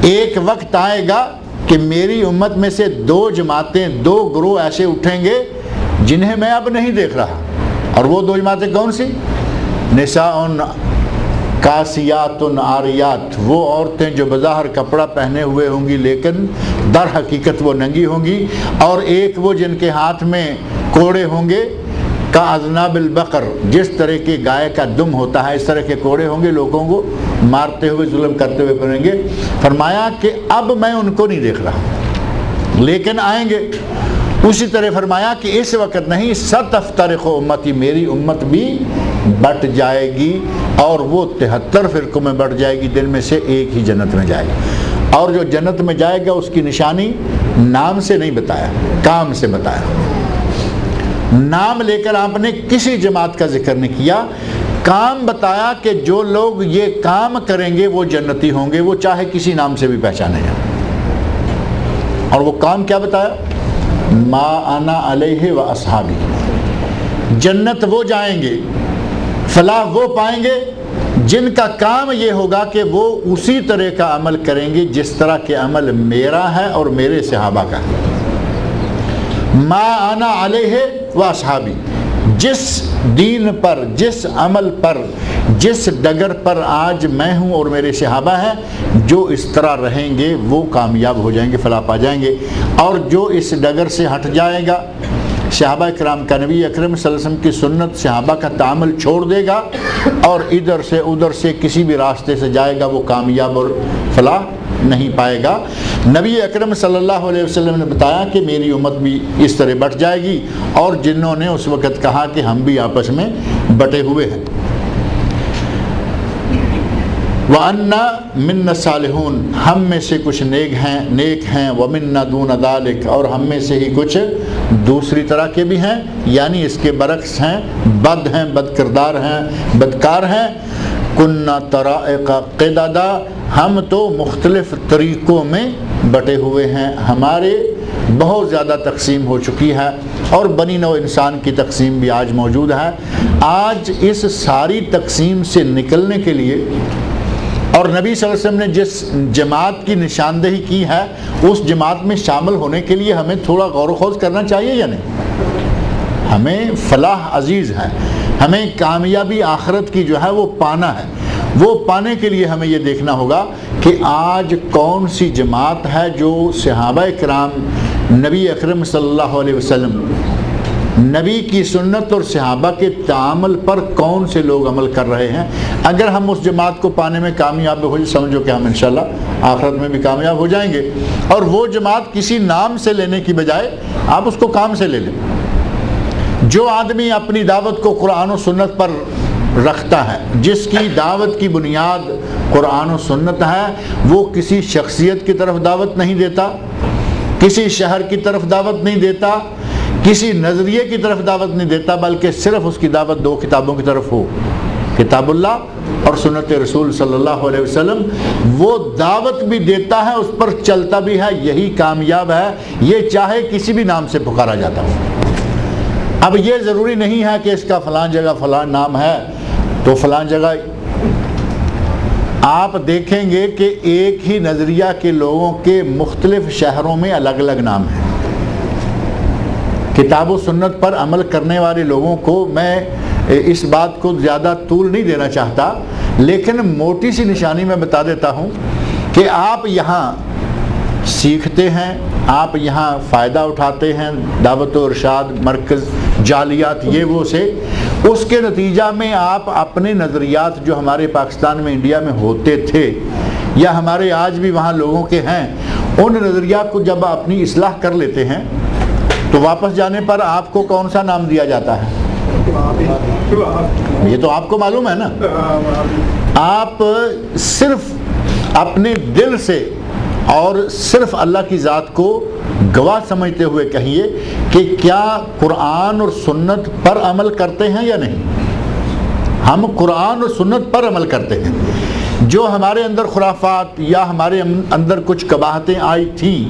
ایک وقت آئے گا کہ میری امت میں سے دو جماعتیں، دو گروہ ایسے اٹھیں گے جنہیں میں اب نہیں دیکھ رہا، اور وہ دو جماعتیں کون سی؟ نساء کاسیات عاریات، وہ عورتیں جو بظاہر کپڑا پہنے ہوئے ہوں گی لیکن در حقیقت وہ ننگی ہوں گی، اور ایک وہ جن کے ہاتھ میں کوڑے ہوں گے کا اذناب البقر، جس طرح کے گائے کا دم ہوتا ہے اس طرح کے کوڑے ہوں گے، لوگوں کو مارتے ہوئے ظلم کرتے ہوئے پڑیں گے۔ فرمایا کہ اب میں ان کو نہیں دیکھ رہا لیکن آئیں گے۔ اسی طرح فرمایا کہ اس وقت نہیں، ستفترق امتی، میری امت بھی بٹ جائے گی اور وہ 73 فرقوں میں بٹ جائے گی، دن میں سے ایک ہی جنت میں جائے گا، اور جو جنت میں جائے گا اس کی نشانی نام سے نہیں بتایا، کام سے بتایا۔ نام لے کر آپ نے کسی جماعت کا ذکر نہیں کیا، کام بتایا کہ جو لوگ یہ کام کریں گے وہ جنتی ہوں گے، وہ چاہے کسی نام سے بھی پہچانے جائیں۔ اور وہ کام کیا بتایا؟ ما انا علیہ و اصحابی، جنت وہ جائیں گے، فلاح وہ پائیں گے جن کا کام یہ ہوگا کہ وہ اسی طرح کا عمل کریں گے جس طرح کے عمل میرا ہے اور میرے صحابہ کا ہے۔ ما انا علیہ و اصحابی، جس دین پر، جس عمل پر، جس ڈگر پر آج میں ہوں اور میرے صحابہ ہیں، جو اس طرح رہیں گے وہ کامیاب ہو جائیں گے، فلاح پا جائیں گے، اور جو اس ڈگر سے ہٹ جائے گا، صحابہ کرام کا، نبی اکرم صلی اللہ علیہ وسلم کی سنت، صحابہ کا تعامل چھوڑ دے گا اور ادھر سے ادھر سے کسی بھی راستے سے جائے گا، وہ کامیاب اور فلاح نہیں پائے گا۔ نبی اکرم صلی اللہ علیہ وسلم نے بتایا کہ میری امت بھی اس طرح بٹ جائے گی، اور جنہوں نے اس وقت کہا کہ ہم بھی آپس میں بٹے ہوئے ہیں۔ وَأَنَّا مِنَّا الصَّالِحُونَ، ہم میں سے کچھ نیک ہیں، وَمِنَّا دُونَ ذَلِكَ، اور ہم میں سے ہی کچھ دوسری طرح کے بھی ہیں، یعنی اس کے برعکس ہیں، بد ہیں، بد کردار ہیں، بدکار ہیں۔ کُنَّا طَرَائِقَ قِدَدًا، ہم تو مختلف طریقوں میں بٹے ہوئے ہیں، ہمارے بہت زیادہ تقسیم ہو چکی ہے، اور بنی نوع انسان کی تقسیم بھی آج موجود ہے۔ آج اس ساری تقسیم سے نکلنے کے لیے، اور نبی صلی اللہ علیہ وسلم نے جس جماعت کی نشاندہی کی ہے اس جماعت میں شامل ہونے کے لیے ہمیں تھوڑا غور و خوض کرنا چاہیے یا نہیں؟ ہمیں فلاح عزیز ہے، ہمیں کامیابی آخرت کی جو ہے وہ پانا ہے، وہ پانے کے لیے ہمیں یہ دیکھنا ہوگا کہ آج کون سی جماعت ہے جو صحابہ کرام، نبی اکرم صلی اللہ علیہ وسلم، نبی کی سنت اور صحابہ کے تعامل پر کون سے لوگ عمل کر رہے ہیں۔ اگر ہم اس جماعت کو پانے میں کامیاب ہو جائے، سمجھو کہ ہم انشاءاللہ آخرت میں بھی کامیاب ہو جائیں گے۔ اور وہ جماعت کسی نام سے لینے کی بجائے آپ اس کو کام سے لے لیں۔ جو آدمی اپنی دعوت کو قرآن و سنت پر رکھتا ہے، جس کی دعوت کی بنیاد قرآن و سنت ہے، وہ کسی شخصیت کی طرف دعوت نہیں دیتا، کسی شہر کی طرف دعوت نہیں دیتا، کسی نظریے کی طرف دعوت نہیں دیتا، بلکہ صرف اس کی دعوت دو کتابوں کی طرف ہو، کتاب اللہ اور سنت رسول صلی اللہ علیہ وسلم۔ وہ دعوت بھی دیتا ہے، اس پر چلتا بھی ہے، یہی کامیاب ہے، یہ چاہے کسی بھی نام سے پکارا جاتا ہو۔ اب یہ ضروری نہیں ہے کہ اس کا فلاں جگہ فلاں نام ہے تو فلاں جگہ، آپ دیکھیں گے کہ ایک ہی نظریہ کے لوگوں کے مختلف شہروں میں الگ الگ نام ہیں۔ کتاب و سنت پر عمل کرنے والے لوگوں کو میں اس بات کو زیادہ طول نہیں دینا چاہتا، لیکن موٹی سی نشانی میں بتا دیتا ہوں کہ آپ یہاں سیکھتے ہیں، آپ یہاں فائدہ اٹھاتے ہیں، دعوت و ارشاد مرکز، جالیات، یہ وہ سے، اس کے نتیجہ میں آپ اپنے نظریات جو ہمارے پاکستان میں، انڈیا میں ہوتے تھے یا ہمارے آج بھی وہاں لوگوں کے ہیں، ان نظریات کو جب اپنی اصلاح کر لیتے ہیں تو واپس جانے پر آپ کو کون سا نام دیا جاتا ہے؟ یہ تو آپ کو معلوم ہے نا۔ آپ صرف اپنے دل سے اور صرف اللہ کی ذات کو گواہ سمجھتے ہوئے کہیے کہ کیا قرآن اور سنت پر عمل کرتے ہیں یا نہیں؟ ہم قرآن اور سنت پر عمل کرتے ہیں. جو ہمارے اندر خرافات یا ہمارے اندر کچھ قباحتیں آئی تھیں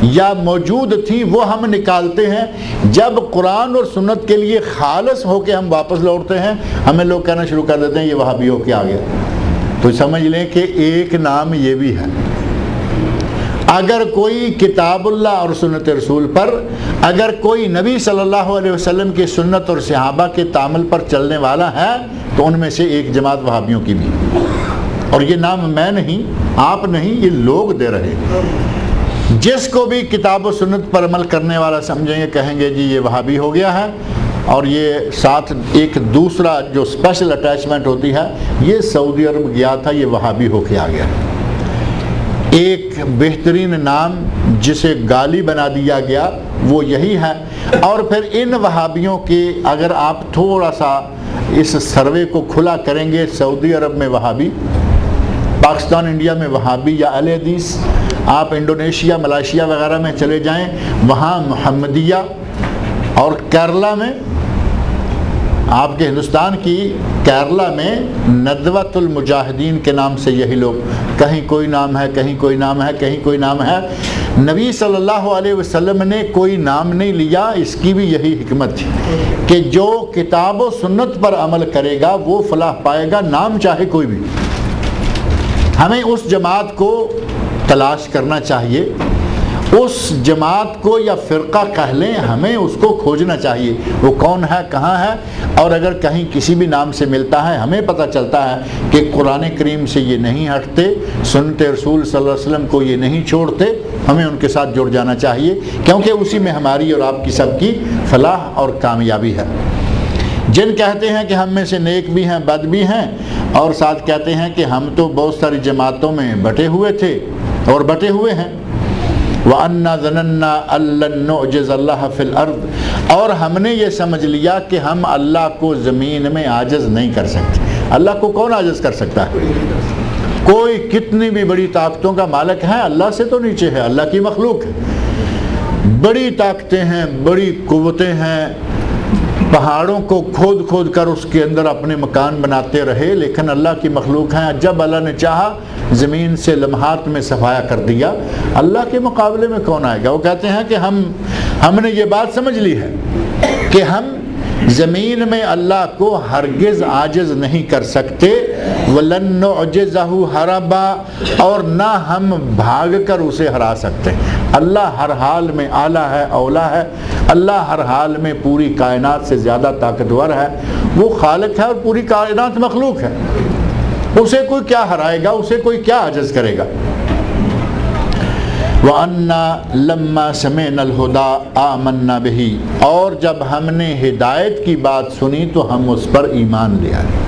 یا موجود تھیں وہ ہم نکالتے ہیں. جب قرآن اور سنت کے لیے خالص ہو کے ہم واپس لوٹتے ہیں ہمیں لوگ کہنا شروع کر دیتے ہیں یہ وہابی ہو کے آ گیا. تو سمجھ لیں کہ ایک نام یہ بھی ہے. اگر کوئی کتاب اللہ اور سنت رسول پر، اگر کوئی نبی صلی اللہ علیہ وسلم کی سنت اور صحابہ کے تعامل پر چلنے والا ہے تو ان میں سے ایک جماعت وہابیوں کی بھی. اور یہ نام میں نہیں، آپ نہیں، یہ لوگ دے رہے. جس کو بھی کتاب و سنت پر عمل کرنے والا سمجھیں گے کہیں گے جی یہ وہابی ہو گیا ہے. اور یہ ساتھ ایک دوسرا جو اسپیشل اٹیچمنٹ ہوتی ہے، یہ سعودی عرب گیا تھا یہ وہابی ہو کے آ گیا. ایک بہترین نام جسے گالی بنا دیا گیا وہ یہی ہے. اور پھر ان وہابیوں کے اگر آپ تھوڑا سا اس سروے کو کھلا کریں گے، سعودی عرب میں وہابی، پاکستان انڈیا میں وہابی یا اہل حدیث، آپ انڈونیشیا ملائیشیا وغیرہ میں چلے جائیں وہاں محمدیہ، اور کیرلا میں، آپ کے ہندوستان کی کیرلا میں ندوۃ المجاہدین کے نام سے یہی لوگ، کہیں کوئی نام ہے، کہیں کوئی نام ہے، کہیں کوئی نام ہے. نبی صلی اللہ علیہ وسلم نے کوئی نام نہیں لیا. اس کی بھی یہی حکمت تھی کہ جو کتاب و سنت پر عمل کرے گا وہ فلاح پائے گا، نام چاہے کوئی بھی. ہمیں اس جماعت کو تلاش کرنا چاہیے، اس جماعت کو یا فرقہ کہہ لیں، ہمیں اس کو کھوجنا چاہیے وہ کون ہے، کہاں ہے. اور اگر کہیں کسی بھی نام سے ملتا ہے ہمیں پتہ چلتا ہے کہ قرآن کریم سے یہ نہیں ہٹتے، سنت رسول صلی اللہ علیہ وسلم کو یہ نہیں چھوڑتے، ہمیں ان کے ساتھ جڑ جانا چاہیے، کیونکہ اسی میں ہماری اور آپ کی سب کی فلاح اور کامیابی ہے. جن کہتے ہیں کہ ہم میں سے نیک بھی ہیں بد بھی ہیں، اور ساتھ کہتے ہیں کہ ہم تو بہت ساری جماعتوں میں بٹے ہوئے تھے اور بٹے ہوئے ہیں. وَأَنَّا ظَنَنَّا أَن لَّن نُعْجِزَ اللَّهَ فِي الْأَرْضِ، اور ہم نے یہ سمجھ لیا کہ ہم اللہ کو زمین میں عاجز نہیں کر سکتے. اللہ کو کون عاجز کر سکتا ہے؟ کوئی کتنی بھی بڑی طاقتوں کا مالک ہے اللہ سے تو نیچے ہے، اللہ کی مخلوق ہے. بڑی طاقتیں ہیں، بڑی قوتیں ہیں، پہاڑوں کو کھود کھود کر اس کے اندر اپنے مکان بناتے رہے، لیکن اللہ کی مخلوق ہیں. جب اللہ نے چاہا زمین سے لمحات میں صفایا کر دیا. اللہ کے مقابلے میں کون آئے گا؟ وہ کہتے ہیں کہ ہم نے یہ بات سمجھ لی ہے کہ ہم زمین میں اللہ کو ہرگز عاجز نہیں کر سکتے. وَلَن نُعْجِزَهُ هَرَبًا، اور نہ ہم بھاگ کر اسے ہرا سکتے. اللہ ہر حال میں اعلیٰ ہے، اولا ہے. اللہ ہر حال میں پوری کائنات سے زیادہ طاقتور ہے. وہ خالق ہے اور پوری کائنات مخلوق ہے. اسے کوئی کیا ہرائے گا، اسے کوئی کیا عاجز کرے گا. وَأَنَّا لَمَّا سَمِعْنَا الْهُدَىٰ آمَنَّا بِهِ، اور جب ہم نے ہدایت کی بات سنی تو ہم اس پر ایمان لے آئے.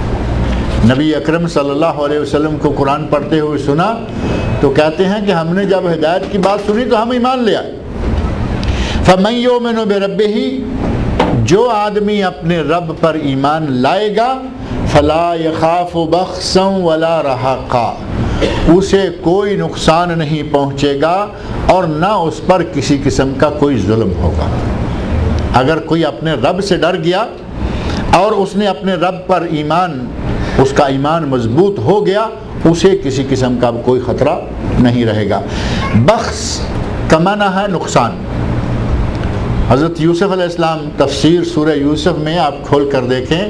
نبی اکرم صلی اللہ علیہ وسلم کو قرآن پڑھتے ہوئے سنا تو کہتے ہیں کہ ہم نے جب ہدایت کی بات سنی تو ہم ایمان لے آئے. فَمَن يُؤْمِنُ بِرَبِّهِ، جو آدمی اپنے رب پر ایمان لائے گا، فَلَا يَخَافُ بَخْسًا وَلَا رَهَقًا، اسے کوئی نقصان نہیں پہنچے گا اور نہ اس پر کسی قسم کا کوئی ظلم ہوگا. اگر کوئی اپنے رب سے ڈر گیا اور اس نے اپنے رب پر ایمان، اس کا ایمان مضبوط ہو گیا، اسے کسی قسم کا کوئی خطرہ نہیں رہے گا. بخس کا معنی ہے نقصان. حضرت یوسف علیہ السلام، تفسیر سورہ یوسف میں آپ کھول کر دیکھیں،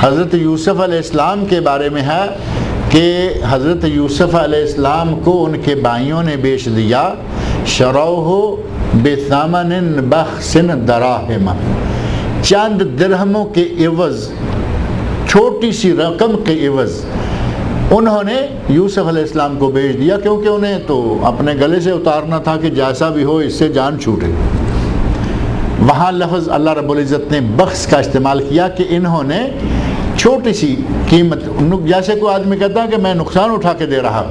حضرت یوسف علیہ السلام کے بارے میں ہے کہ حضرت یوسف علیہ السلام کو ان کے بھائیوں نے بیچ دیا. شروہ بثمن بخس دراہم، چند درہموں کے عوض، چھوٹی سی رقم کے عوض انہوں نے یوسف علیہ السلام کو بیچ دیا، کیونکہ انہیں تو اپنے گلے سے اتارنا تھا کہ جیسا بھی ہو اس سے جان چھوٹے. وہاں لفظ اللہ رب العزت نے بخس کا استعمال کیا کہ انہوں نے چھوٹی سی قیمت، جیسے کوئی آدمی کہتا ہے کہ میں نقصان اٹھا کے دے رہا،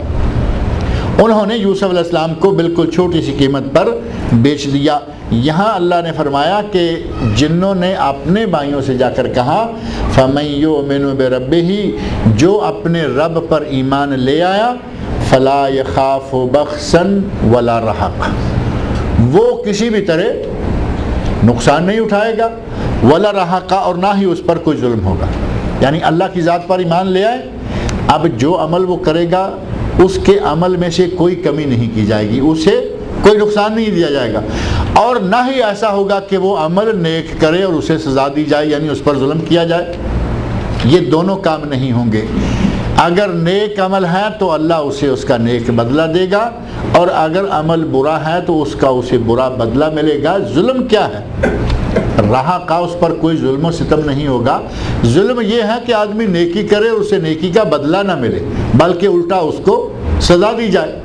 انہوں نے یوسف علیہ السلام کو بالکل چھوٹی سی قیمت پر بیچ دیا. یہاں اللہ نے فرمایا کہ جنوں نے اپنے بھائیوں سے جا کر کہا فَمَن يُؤْمِنُ بِرَبِّهِ، جو اپنے رب پر ایمان لے آیا، فلا یخاف بخسا ولا رہق، وہ کسی بھی طرح نقصان نہیں اٹھائے گا، ولا رہق، اور نہ ہی اس پر کوئی ظلم ہوگا۔ یعنی اللہ کی ذات پر ایمان لے آئے، اب جو عمل وہ کرے گا اس کے عمل میں سے کوئی کمی نہیں کی جائے گی، اسے کوئی نقصان نہیں دیا جائے گا، اور نہ ہی ایسا ہوگا کہ وہ عمل نیک کرے اور اسے سزا دی جائے، یعنی اس پر ظلم کیا جائے۔ یہ دونوں کام نہیں ہوں گے۔ اگر نیک عمل ہے تو اللہ اسے اس کا نیک بدلہ دے گا، اور اگر عمل برا ہے تو اس کا اسے برا بدلہ ملے گا۔ ظلم کیا ہے؟ رہا کا اس پر کوئی ظلم و ستم نہیں ہوگا۔ ظلم یہ ہے کہ آدمی نیکی کرے اور اسے نیکی کا بدلہ نہ ملے، بلکہ الٹا اس کو سزا دی جائے۔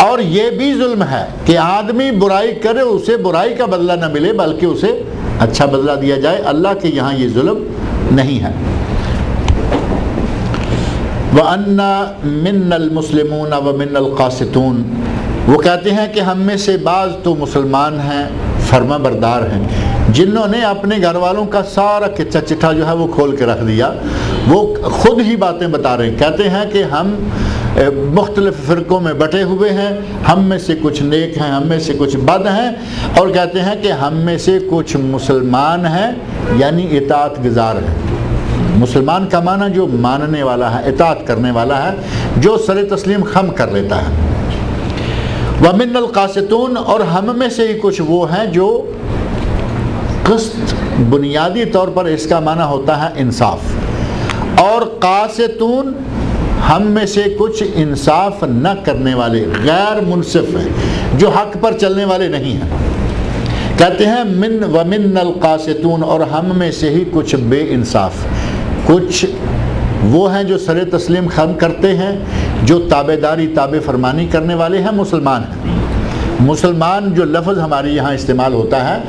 اور یہ بھی ظلم ہے کہ آدمی برائی کرے اور اسے برائی کا بدلہ نہ ملے، بلکہ اسے اچھا بدلہ دیا جائے۔ اللہ کے یہاں یہ ظلم نہیں ہے۔ وَأَنَّا مِنَّا الْمُسْلِمُونَ وَمِنَّا الْقَاسِطُونَ، وہ کہتے ہیں کہ ہم میں سے بعض تو مسلمان ہیں، فرما بردار ہیں، جنہوں نے اپنے گھر والوں کا سارا کچا چٹھا جو ہے وہ کھول کے رکھ دیا۔ وہ خود ہی باتیں بتا رہے ہیں، کہتے ہیں کہ ہم مختلف فرقوں میں بٹے ہوئے ہیں، ہم میں سے کچھ نیک ہیں، ہم میں سے کچھ بد ہیں، اور کہتے ہیں کہ ہم میں سے کچھ مسلمان ہیں، یعنی اطاعت گزار ہیں۔ مسلمان کا معنی جو ماننے والا ہے، اطاعت کرنے والا ہے، جو سر تسلیم خم کر لیتا ہے۔ وَمِنَّ الْقَاسِطُونَ، اور ہم میں سے ہی کچھ وہ ہیں جو قسط، بنیادی طور پر اس کا معنی ہوتا ہے انصاف، اور قاسطون ہم میں سے کچھ انصاف نہ کرنے والے، غیر منصف ہیں، جو حق پر چلنے والے نہیں ہیں۔ کہتے ہیں وَمِنَّ الْقَاسِطُونَ، اور ہم میں سے ہی کچھ بے انصاف، کچھ وہ ہیں جو سر تسلیم خم کرتے ہیں، جو تابع داری تابع فرمانی کرنے والے ہیں، مسلمان ہیں۔ مسلمان جو لفظ ہمارے یہاں استعمال ہوتا ہے،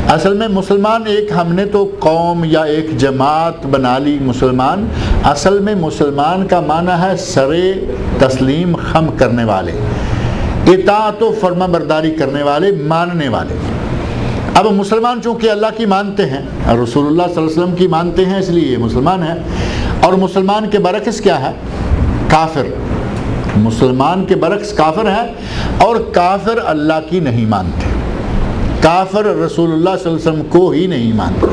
اصل میں مسلمان ایک ہم نے تو قوم یا ایک جماعت بنا لی مسلمان، اصل میں مسلمان کا معنی ہے سر تسلیم خم کرنے والے، اطاعت و فرما برداری کرنے والے، ماننے والے۔ اب مسلمان چونکہ اللہ کی مانتے ہیں، رسول اللہ صلی اللہ علیہ وسلم کی مانتے ہیں، اس لیے یہ مسلمان ہیں۔ اور مسلمان کے برعکس کیا ہے؟ کافر۔ مسلمان کے برعکس کافر ہے، اور کافر اللہ کی نہیں مانتے، کافر رسول اللہ صلی اللہ علیہ وسلم کو ہی نہیں مانتے۔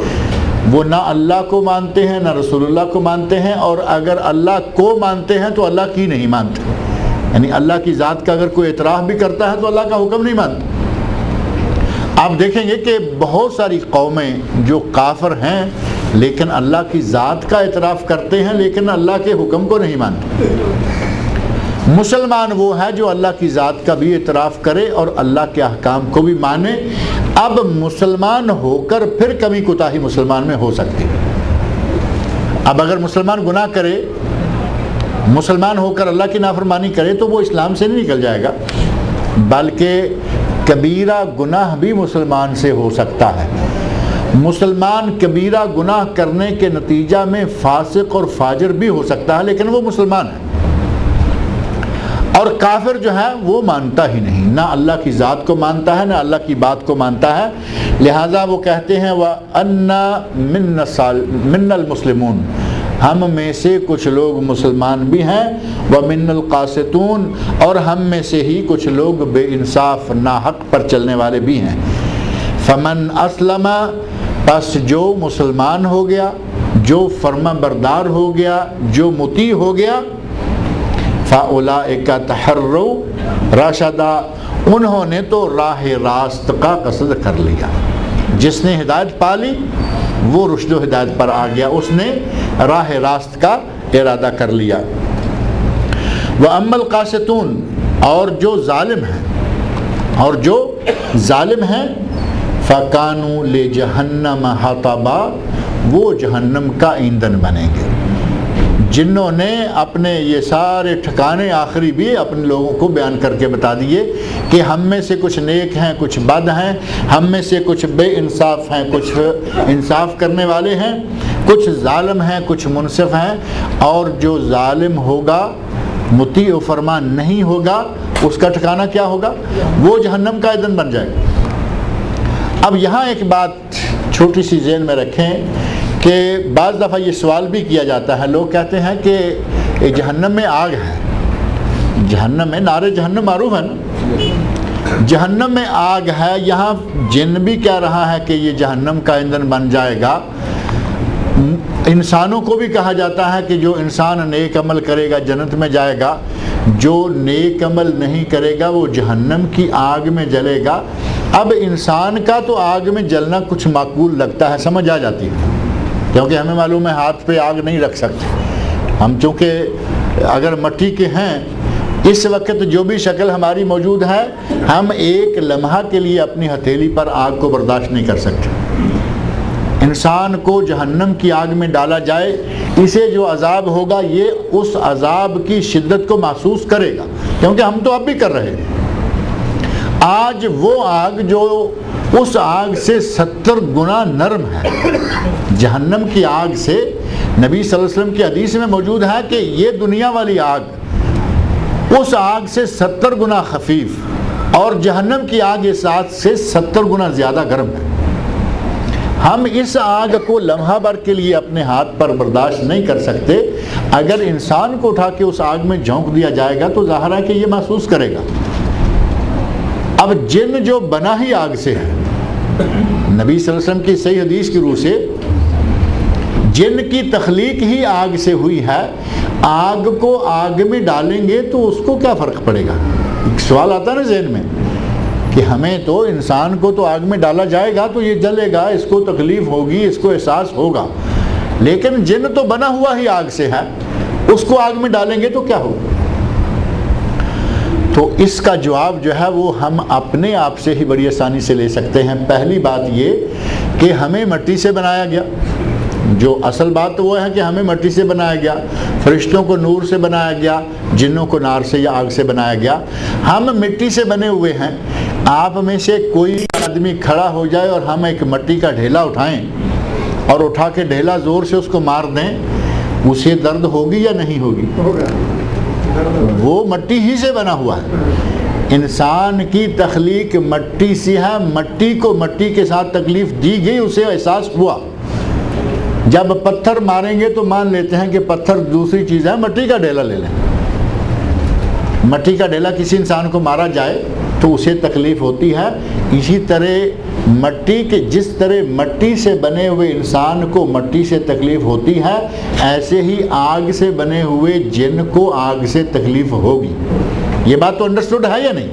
وہ نہ اللہ کو مانتے ہیں، نہ رسول اللہ کو مانتے ہیں، اور اگر اللہ کو مانتے ہیں تو اللہ کی نہیں مانتے، یعنی اللہ کی ذات کا اگر کوئی اعتراف بھی کرتا ہے تو اللہ کا حکم نہیں مانتے۔ آپ دیکھیں گے کہ بہت ساری قومیں جو کافر ہیں لیکن اللہ کی ذات کا اعتراف کرتے ہیں، لیکن اللہ کے حکم کو نہیں مانتے۔ مسلمان وہ ہے جو اللہ کی ذات کا بھی اعتراف کرے اور اللہ کے احکام کو بھی مانے۔ اب مسلمان ہو کر پھر کمی کوتاہی مسلمان میں ہو سکتی ہے۔ اب اگر مسلمان گناہ کرے، مسلمان ہو کر اللہ کی نافرمانی کرے، تو وہ اسلام سے نہیں نکل جائے گا، بلکہ کبیرہ گناہ بھی مسلمان سے ہو سکتا ہے۔ مسلمان کبیرہ گناہ کرنے کے نتیجہ میں فاسق اور فاجر بھی ہو سکتا ہے، لیکن وہ مسلمان ہے۔ اور کافر جو ہے وہ مانتا ہی نہیں، نہ اللہ کی ذات کو مانتا ہے، نہ اللہ کی بات کو مانتا ہے۔ لہٰذا وہ کہتے ہیں وَأَنَّا مِنَّا الْمُسْلِمُونَ، ہم میں سے کچھ لوگ مسلمان بھی ہیں، وَمِنَّا الْقَاسِطُونَ، اور ہم میں سے ہی کچھ لوگ بے انصاف ناحق پر چلنے والے بھی ہیں۔ فَمَنْ أَسْلَمَ، پس جو مسلمان ہو گیا، جو فرما بردار ہو گیا، جو مطیع ہو گیا، فَأُولَئِكَ تَحَرَّوْا رَشَدًا، انہوں نے تو راہ راست کا قصد کر لیا۔ جس نے ہدایت پا لی وہ رشد و ہدایت پر آ گیا، اس نے راہ راست کا ارادہ کر لیا۔ وَأَمَّا الْقَاسِطُونَ، اور جو ظالم ہیں، فَكَانُوا لِجَهَنَّمَ حَطَبًا، وہ جہنم کا ایندھن بنیں گے۔ جنہوں نے اپنے یہ سارے ٹھکانے آخری بھی اپنے لوگوں کو بیان کر کے بتا دیے کہ ہم میں سے کچھ نیک ہیں، کچھ بد ہیں، ہم میں سے کچھ بے انصاف ہیں، کچھ انصاف کرنے والے ہیں، کچھ ظالم ہیں، کچھ منصف ہیں، اور جو ظالم ہوگا، مطیع و فرمان نہیں ہوگا، اس کا ٹھکانہ کیا ہوگا؟ وہ جہنم کا ایندھن بن جائے گا۔ اب یہاں ایک بات چھوٹی سی ذہن میں رکھیں کہ بعض دفعہ یہ سوال بھی کیا جاتا ہے، لوگ کہتے ہیں کہ جہنم میں آگ ہے، جہنم میں نار جہنم معروف ہے نا، جہنم میں آگ ہے، یہاں جن بھی کہہ رہا ہے کہ یہ جہنم کا ایندھن بن جائے گا۔ انسانوں کو بھی کہا جاتا ہے کہ جو انسان نیک عمل کرے گا جنت میں جائے گا، جو نیک عمل نہیں کرے گا وہ جہنم کی آگ میں جلے گا۔ اب انسان کا تو آگ میں جلنا کچھ معقول لگتا ہے، سمجھ آ جاتی ہے، کیونکہ ہمیں معلوم ہے ہاتھ پہ آگ نہیں رکھ سکتے ہم، چونکہ اگر مٹی کے ہیں اس وقت جو بھی شکل ہماری موجود ہے، ہم ایک لمحہ کے لیے اپنی ہتھیلی پر آگ کو برداشت نہیں کر سکتے۔ انسان کو جہنم کی آگ میں ڈالا جائے، اسے جو عذاب ہوگا یہ اس عذاب کی شدت کو محسوس کرے گا، کیونکہ ہم تو اب بھی کر رہے ہیں۔ آج وہ آگ جو اس آگ سے 70 گنا نرم ہے، جہنم کی آگ سے، نبی صلی اللہ علیہ وسلم کی حدیث میں موجود ہے کہ یہ دنیا والی آگ اس آگ سے 70 گنا خفیف، اور جہنم کی آگ اس آگ سے 70 گنا زیادہ گرم ہے۔ ہم اس آگ کو لمحہ بھر کے لیے اپنے ہاتھ پر برداشت نہیں کر سکتے، اگر انسان کو اٹھا کے اس آگ میں جھونک دیا جائے گا تو ظاہر ہے کہ یہ محسوس کرے گا۔ اب جن جو بنا ہی آگ سے ہے، نبی صلی اللہ علیہ وسلم کی صحیح حدیث کی روح سے جن کی تخلیق ہی آگ سے ہوئی ہے، آگ کو آگ میں ڈالیں گے تو اس کو کیا فرق پڑے گا؟ سوال آتا ہے نا ذہن میں کہ ہمیں تو انسان کو تو آگ میں ڈالا جائے گا تو یہ جلے گا، اس کو تکلیف ہوگی، اس کو احساس ہوگا، لیکن جن تو بنا ہوا ہی آگ سے ہے، اس کو آگ میں ڈالیں گے تو کیا ہوگا؟ تو اس کا جواب جو ہے وہ ہم اپنے آپ سے ہی بڑی آسانی سے لے سکتے ہیں۔ پہلی بات یہ کہ ہمیں مٹی سے بنایا گیا، جو اصل بات وہ ہے کہ ہمیں مٹی سے بنایا گیا، فرشتوں کو نور سے بنایا گیا، جنوں کو نار سے یا آگ سے بنایا گیا۔ ہم مٹی سے بنے ہوئے ہیں، آپ میں سے کوئی آدمی کھڑا ہو جائے اور ہم ایک مٹی کا ڈھیلا اٹھائیں اور اٹھا کے ڈھیلا زور سے اس کو مار دیں، اسے درد ہوگی یا نہیں ہوگی؟ وہ مٹی ہی سے بنا ہوا ہے۔ انسان کی تخلیق مٹی سے ہے، مٹی کو مٹی کے ساتھ تکلیف دی گئی، اسے احساس ہوا۔ جب پتھر ماریں گے تو مان لیتے ہیں کہ پتھر دوسری چیز ہے، مٹی کا ڈھیلا لے لیں۔ مٹی کا ڈھیلا کسی انسان کو مارا جائے تو اسے تکلیف ہوتی ہے۔ اسی طرح مٹی کے جس طرح مٹی سے بنے ہوئے انسان کو مٹی سے تکلیف ہوتی ہے، ایسے ہی آگ سے بنے ہوئے جن کو آگ سے تکلیف ہوگی۔ یہ بات تو انڈرسٹوڈ ہے یا نہیں؟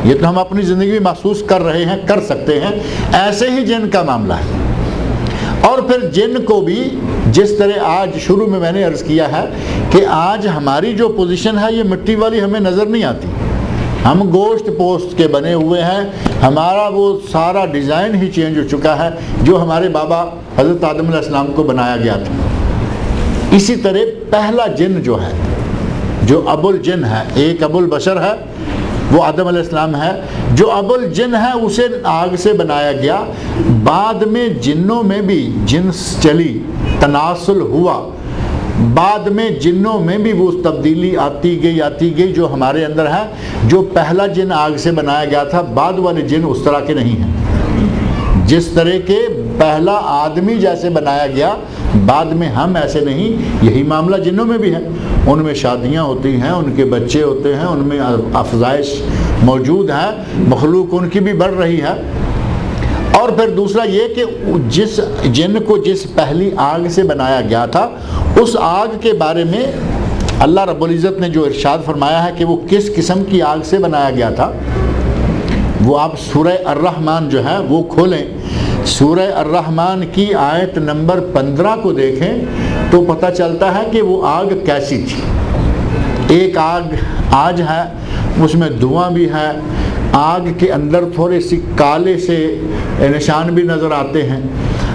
یہ تو ہم اپنی زندگی میں محسوس کر رہے ہیں، کر سکتے ہیں۔ ایسے ہی جن کا معاملہ ہے۔ اور پھر جن کو بھی جس طرح آج شروع میں نے عرض کیا ہے کہ آج ہماری جو پوزیشن ہے یہ مٹی والی ہمیں نظر نہیں آتی، ہم گوشت پوست کے بنے ہوئے ہیں، ہمارا وہ سارا ڈیزائن ہی چینج ہو چکا ہے جو ہمارے بابا حضرت آدم علیہ السلام کو بنایا گیا تھا۔ اسی طرح پہلا جن جو ہے، جو ابو الجن ہے، ایک ابو البشر ہے وہ آدم علیہ السلام ہے، جو ابو الجن ہے اسے آگ سے بنایا گیا۔ بعد میں جنوں میں بھی جنس چلی، تناسل ہوا، بعد میں جنوں میں بھی وہ تبدیلی آتی گئی جو ہمارے اندر ہے۔ جو پہلا جن آگ سے بنایا گیا تھا، بعد والے جن اس طرح کے نہیں ہیں۔ جس طرح کے پہلا آدمی جیسے بنایا گیا، بعد میں ہم ایسے نہیں۔ یہی معاملہ جنوں میں بھی ہے، ان میں شادیاں ہوتی ہیں، ان کے بچے ہوتے ہیں، ان میں افزائش موجود ہے، مخلوق ان کی بھی بڑھ رہی ہے۔ اور پھر دوسرا یہ کہ جس جن کو جس پہلی آگ سے بنایا گیا تھا، اس آگ کے بارے میں اللہ رب العزت نے جو ارشاد فرمایا ہے کہ وہ کس قسم کی آگ سے بنایا گیا تھا، وہ آپ سورہ الرحمن جو ہے وہ کھولیں، سورہ الرحمن کی آیت نمبر 15 کو دیکھیں تو پتہ چلتا ہے کہ وہ آگ کیسی تھی۔ ایک آگ آج ہے، اس میں دھواں بھی ہے، آگ کے اندر تھوڑے سی کالے سے نشان بھی نظر آتے ہیں،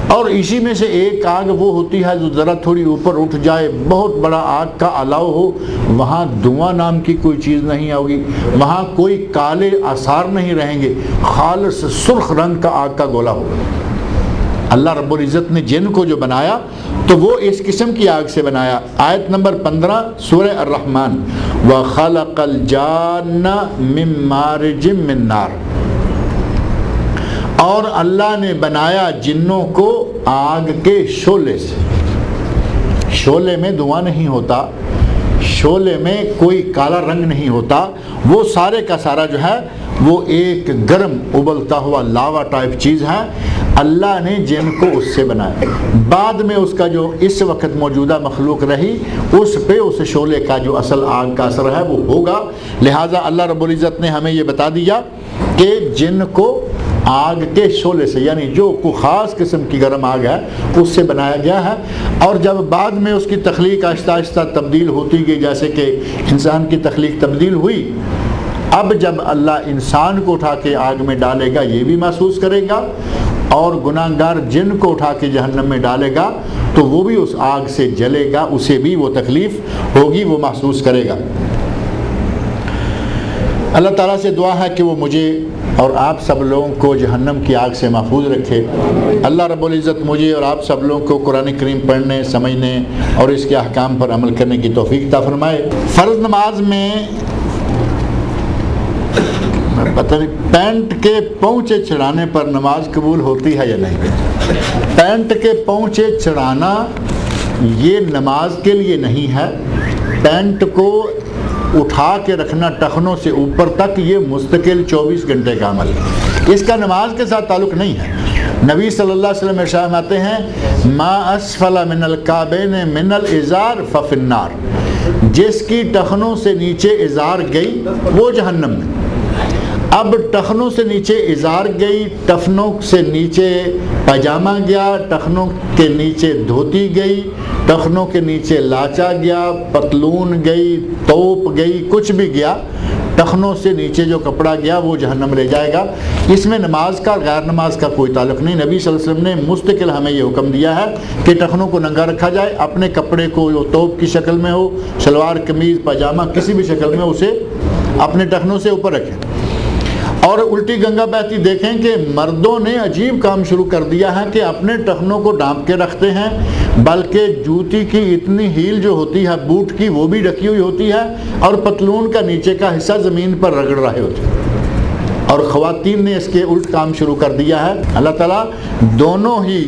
اور اسی میں سے ایک آگ وہ ہوتی ہے جو ذرا تھوڑی اوپر اٹھ جائے، بہت بڑا آگ کا الاؤ ہو، وہاں دھواں نام کی کوئی چیز نہیں ہوگی، وہاں کوئی کالے آثار نہیں رہیں گے، خالص سرخ رنگ کا آگ کا گولا ہوگا۔ اللہ رب العزت نے جن کو جو بنایا تو وہ اس قسم کی آگ سے بنایا۔ آیت نمبر 15 سورہ الرحمن، وَخَلَقَ الْجَانَّ مِن مَّارِجٍ مِّن نَّارٍ، اور اللہ نے بنایا جنوں کو آگ کے شعلے سے۔ شعلے میں دھواں نہیں ہوتا، شعلے میں کوئی کالا رنگ نہیں ہوتا، وہ سارے کا سارا جو ہے وہ ایک گرم ابلتا ہوا لاوا ٹائپ چیز ہے۔ اللہ نے جن کو اس سے بنایا، بعد میں اس کا جو اس وقت موجودہ مخلوق رہی اس پہ اس شعلے کا جو اصل آگ کا اثر ہے وہ ہوگا۔ لہٰذا اللہ رب العزت نے ہمیں یہ بتا دیا کہ جن کو آگ کے شعلے سے، یعنی جو کوئی خاص قسم کی گرم آگ ہے اس سے بنایا گیا ہے۔ اور جب بعد میں اس کی تخلیق آہستہ آہستہ تبدیل ہوتی گئی، جیسے کہ انسان کی تخلیق تبدیل ہوئی، اب جب اللہ انسان کو اٹھا کے آگ میں ڈالے گا یہ بھی محسوس کرے گا، اور گناہ گار جن کو اٹھا کے جہنم میں ڈالے گا تو وہ بھی اس آگ سے جلے گا، اسے بھی وہ تکلیف ہوگی، وہ محسوس کرے گا۔ اللہ تعالیٰ سے دعا ہے کہ وہ مجھے اور آپ سب لوگوں کو جہنم کی آگ سے محفوظ رکھے۔ اللہ رب العزت مجھے اور آپ سب لوگوں کو قرآن کریم پڑھنے، سمجھنے اور اس کے احکام پر عمل کرنے کی توفیق عطا فرمائے۔ فرض نماز میں پتہ نہیں پینٹ کے پونچے چڑھانے پر نماز قبول ہوتی ہے یا نہیں۔ پینٹ کے پونچے چڑھانا یہ نماز کے لیے نہیں ہے۔ پینٹ کو اٹھا کے رکھنا ٹخنوں سے اوپر تک یہ مستقل 24 گھنٹے کا عمل ہے، اس کا نماز کے ساتھ تعلق نہیں ہے۔ نبی صلی اللہ علیہ وسلم ارشاد فرماتے ہیں ما اسفل من الکعبین من الازار ففی النار، جس کی ٹخنوں سے نیچے ازار گئی وہ جہنم میں۔ اب ٹخنوں سے نیچے ازار گئی، ٹخنوں سے نیچے پاجامہ گیا، ٹخنوں کے نیچے دھوتی گئی، ٹخنوں کے نیچے لاچا گیا، پتلون گئی، توپ گئی، کچھ بھی گیا، ٹخنوں سے نیچے جو کپڑا گیا وہ جہنم لے جائے گا۔ اس میں نماز کا غیر نماز کا کوئی تعلق نہیں۔ نبی صلی اللہ علیہ وسلم نے مستقل ہمیں یہ حکم دیا ہے کہ ٹخنوں کو ننگا رکھا جائے، اپنے کپڑے کو جو توپ کی شکل میں ہو، شلوار قمیض پاجامہ کسی بھی شکل میں اسے اپنے ٹخنوں سے اوپر رکھیں۔ اور الٹی گنگا بہتی دیکھیں کہ مردوں نے عجیب کام شروع کر دیا ہے کہ اپنے ٹخنوں کو ڈھانپ کے رکھتے ہیں، بلکہ جوتی کی اتنی ہیل جو ہوتی ہے بوٹ کی وہ بھی ڈھکی ہوئی ہوتی ہے، اور پتلون کا نیچے کا حصہ زمین پر رگڑ رہے ہوتے ہیں، اور خواتین نے اس کے الٹ کام شروع کر دیا ہے۔ اللہ تعالیٰ دونوں ہی